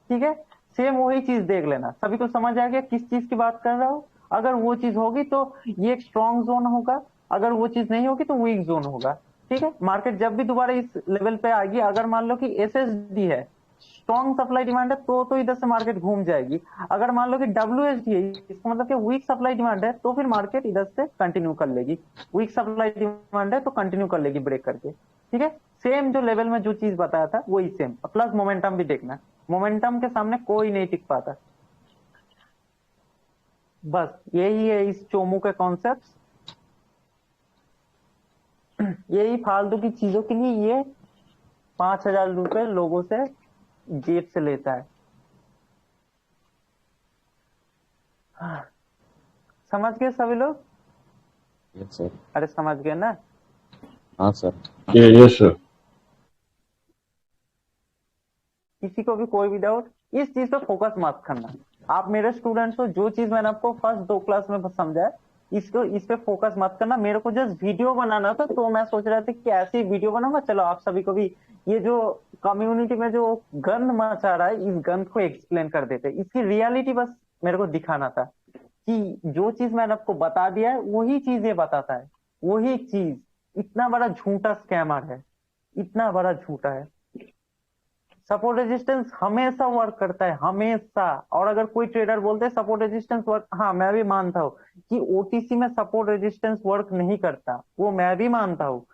ठीक है। सेम वही चीज देख लेना। सभी को समझ आ गया किस चीज की बात कर रहा हूँ? अगर वो चीज होगी तो ये एक स्ट्रॉन्ग जोन होगा, अगर वो चीज नहीं होगी तो वीक जोन होगा, ठीक है। मार्केट जब भी दोबारा इस लेवल पे आएगी, अगर मान लो कि SSD है, स्ट्रॉन्ग सप्लाई डिमांड है, तो इधर से मार्केट घूम जाएगी। अगर मान लो कि WSD है, इसका मतलब कि वीक सप्लाई डिमांड है, तो फिर मार्केट इधर से कंटिन्यू कर लेगी। वीक सप्लाई डिमांड है तो कंटिन्यू कर लेगी ब्रेक करके, ठीक है। सेम जो लेवल में जो चीज बताया था वही सेम, प्लस मोमेंटम भी देखना, मोमेंटम के सामने कोई नहीं टिक पाता। बस यही है इस चोमू के कॉन्सेप्ट। यही फालतू की चीजों के लिए ये 5,000 रुपए लोगों से जेब से लेता है। समझ गए सभी लोग? Yes sir. अरे समझ गए ना? हाँ सर। Yes sir. किसी को भी कोई भी डाउट, इस चीज पे फोकस मत करना। आप मेरे स्टूडेंट्स हो, जो चीज मैंने आपको फर्स्ट 2 क्लास में समझाया, इस पे फोकस मत करना। मेरे को जस्ट वीडियो बनाना था, तो मैं सोच रहा था कि ऐसी वीडियो बनाऊंगा, चलो आप सभी को भी ये जो कम्युनिटी में जो गंद मचा रहा है, इस गंद को एक्सप्लेन कर देते। इसकी रियलिटी बस मेरे को दिखाना था कि जो चीज मैंने आपको बता दिया है वही चीज ये बताता है, वही चीज। इतना बड़ा झूठा स्कैमर है, इतना बड़ा झूठा है। सपोर्ट रेजिस्टेंस हमेशा वर्क करता है, हमेशा। और अगर कोई ट्रेडर बोलते हैं सपोर्ट रेजिस्टेंस वर्क, हाँ मैं भी मानता हूँ कि OTC में सपोर्ट रेजिस्टेंस वर्क नहीं करता, वो मैं भी मानता हूँ।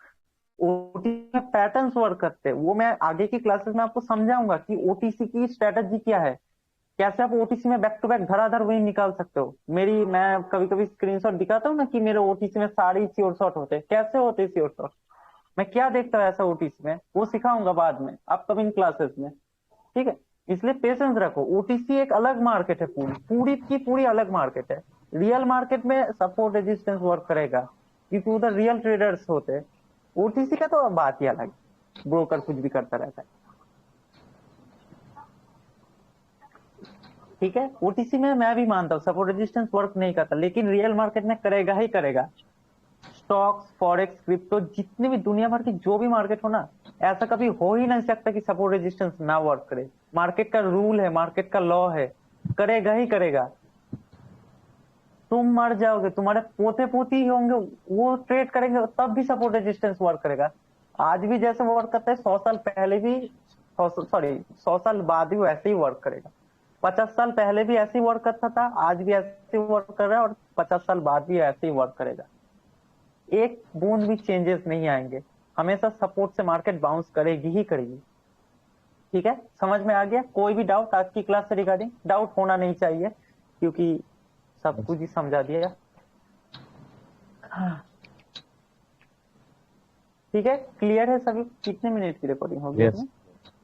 OTC में पैटर्न्स वर्क करते हैं, वो मैं आगे की क्लासेस में आपको समझाऊंगा कि OTC की स्ट्रेटजी क्या है, कैसे आप OTC में बैक टू बैक धड़ाधड़ वही निकाल सकते हो। मैं कभी कभी स्क्रीनशॉट दिखाता हूँ ना कि मेरे OTC में सारे श्योर शॉट होते हैं, कैसे होते हैं श्योर शॉट, मैं क्या देखता हूँ ऐसा OTC में, वो सिखाऊंगा बाद में अपकमिंग क्लासेस में, ठीक है। इसलिए पेशेंस रखो। OTC एक अलग मार्केट है, पूरी की पूरी अलग मार्केट है। रियल मार्केट में सपोर्ट रेजिस्टेंस वर्क करेगा, क्योंकि उधर रियल ट्रेडर्स होते हैं। OTC का तो बात ही अलग, ब्रोकर कुछ भी करता रहता है, ठीक है। OTC में मैं भी मानता हूँ सपोर्ट रेजिस्टेंस वर्क नहीं करता, लेकिन रियल मार्केट में करेगा ही करेगा। स्टॉक्स, फॉरेक्स, क्रिप्टो, जितने भी दुनिया भर की जो भी मार्केट हो ना, ऐसा कभी हो ही नहीं सकता कि सपोर्ट रेजिस्टेंस ना वर्क करे। मार्केट का रूल है, मार्केट का लॉ है, करेगा ही करेगा। तुम मर जाओगे, तुम्हारे पोते पोती होंगे, वो ट्रेड करेंगे, तब भी सपोर्ट रेजिस्टेंस वर्क करेगा। आज भी जैसे वर्क करता है, 100 साल पहले भी, 100 साल बाद भी वैसे ही वर्क करेगा। 50 साल पहले भी ऐसे ही वर्क करता था, आज भी ऐसे ही वर्क कर रहा है, और 50 साल बाद भी ऐसे ही वर्क करेगा। एक बूंद भी चेंजेस नहीं आएंगे, हमेशा सपोर्ट से मार्केट बाउंस करेगी ही करेगी, ठीक है। समझ में आ गया? कोई भी डाउट आज की क्लास से रिगार्डिंग? डाउट होना नहीं चाहिए, क्योंकि सब कुछ ही समझा दिया। ठीक है, क्लियर है सभी? कितने मिनट की रिकॉर्डिंग होगी Yes. इसमें?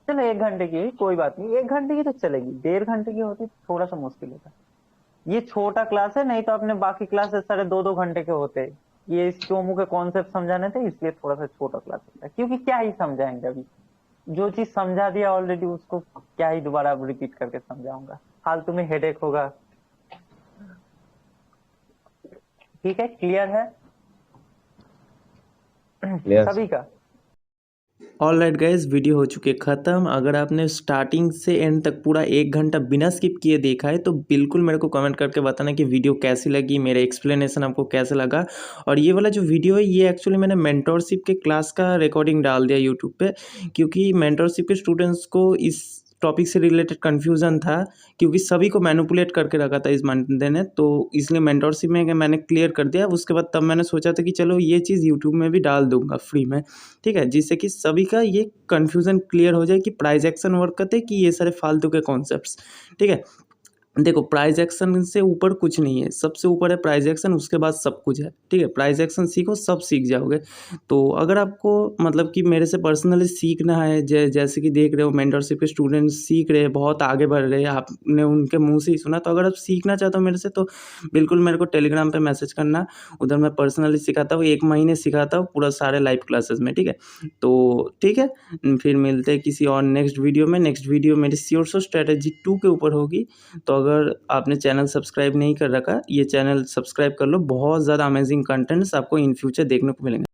चलो 1 घंटे की, कोई बात नहीं, 1 घंटे की तो चलेगी। 1.5 घंटे की होती तो थोड़ा सा मुश्किल होता। ये छोटा क्लास है, नहीं तो अपने बाकी क्लासेस सारे 2-2 घंटे के होते। ये इस चोमू के कॉन्सेप्ट समझाने थे, इसलिए थोड़ा सा छोटा क्लास होता है, क्योंकि क्या ही समझाएंगे, अभी जो चीज समझा दिया ऑलरेडी उसको क्या ही दोबारा रिपीट करके समझाऊंगा, फालतू में हेडेक होगा। ठीक है, क्लियर है Yes. सभी का? ऑल राइट गाइज, वीडियो हो चुके ख़त्म। अगर आपने स्टार्टिंग से एंड तक पूरा 1 घंटा बिना स्किप किए देखा है तो बिल्कुल मेरे को कमेंट करके बताना कि वीडियो कैसी लगी, मेरा एक्सप्लेनेशन आपको कैसा लगा। और ये वाला जो वीडियो है ये एक्चुअली मैंने मेंटोरशिप के क्लास का रिकॉर्डिंग डाल दिया यूट्यूब पे, क्योंकि मेंटोरशिप के स्टूडेंट्स को इस टॉपिक से रिलेटेड कन्फ्यूज़न था, क्योंकि सभी को मैनिपुलेट करके रखा था इस बंदे ने, तो इसलिए मेंटोरशिप में मैंने क्लियर कर दिया। उसके बाद तब मैंने सोचा था कि चलो ये चीज़ यूट्यूब में भी डाल दूंगा फ्री में, ठीक है, जिससे कि सभी का ये कन्फ्यूज़न क्लियर हो जाए कि प्राइस एक्शन वर्क करते हैं कि ये सारे फालतू के कॉन्सेप्ट्स, ठीक है। देखो प्राइज एक्शन से ऊपर कुछ नहीं है, सबसे ऊपर है प्राइज एक्शन, उसके बाद सब कुछ है, ठीक है। प्राइज एक्शन सीखो, सब सीख जाओगे। तो अगर आपको मतलब कि मेरे से पर्सनली सीखना है, जैसे कि देख रहे हो मेंटरशिप के स्टूडेंट्स सीख रहे हैं, बहुत आगे बढ़ रहे हैं, आपने उनके मुंह से ही सुना, तो अगर आप सीखना चाहते हो मेरे से तो बिल्कुल मेरे को टेलीग्राम पे मैसेज करना, उधर मैं पर्सनली सिखाता हूँ, 1 महीने सिखाता हूँ पूरा सारे लाइव क्लासेस में, ठीक है। तो ठीक है, फिर मिलते हैं किसी और नेक्स्ट वीडियो में। नेक्स्ट वीडियो मेरी श्योर सो स्ट्रैटेजी 2 के ऊपर होगी। तो अगर आपने चैनल सब्सक्राइब नहीं कर रखा, ये चैनल सब्सक्राइब कर लो, बहुत ज़्यादा अमेजिंग कंटेंट्स आपको इन फ्यूचर देखने को मिलेंगे।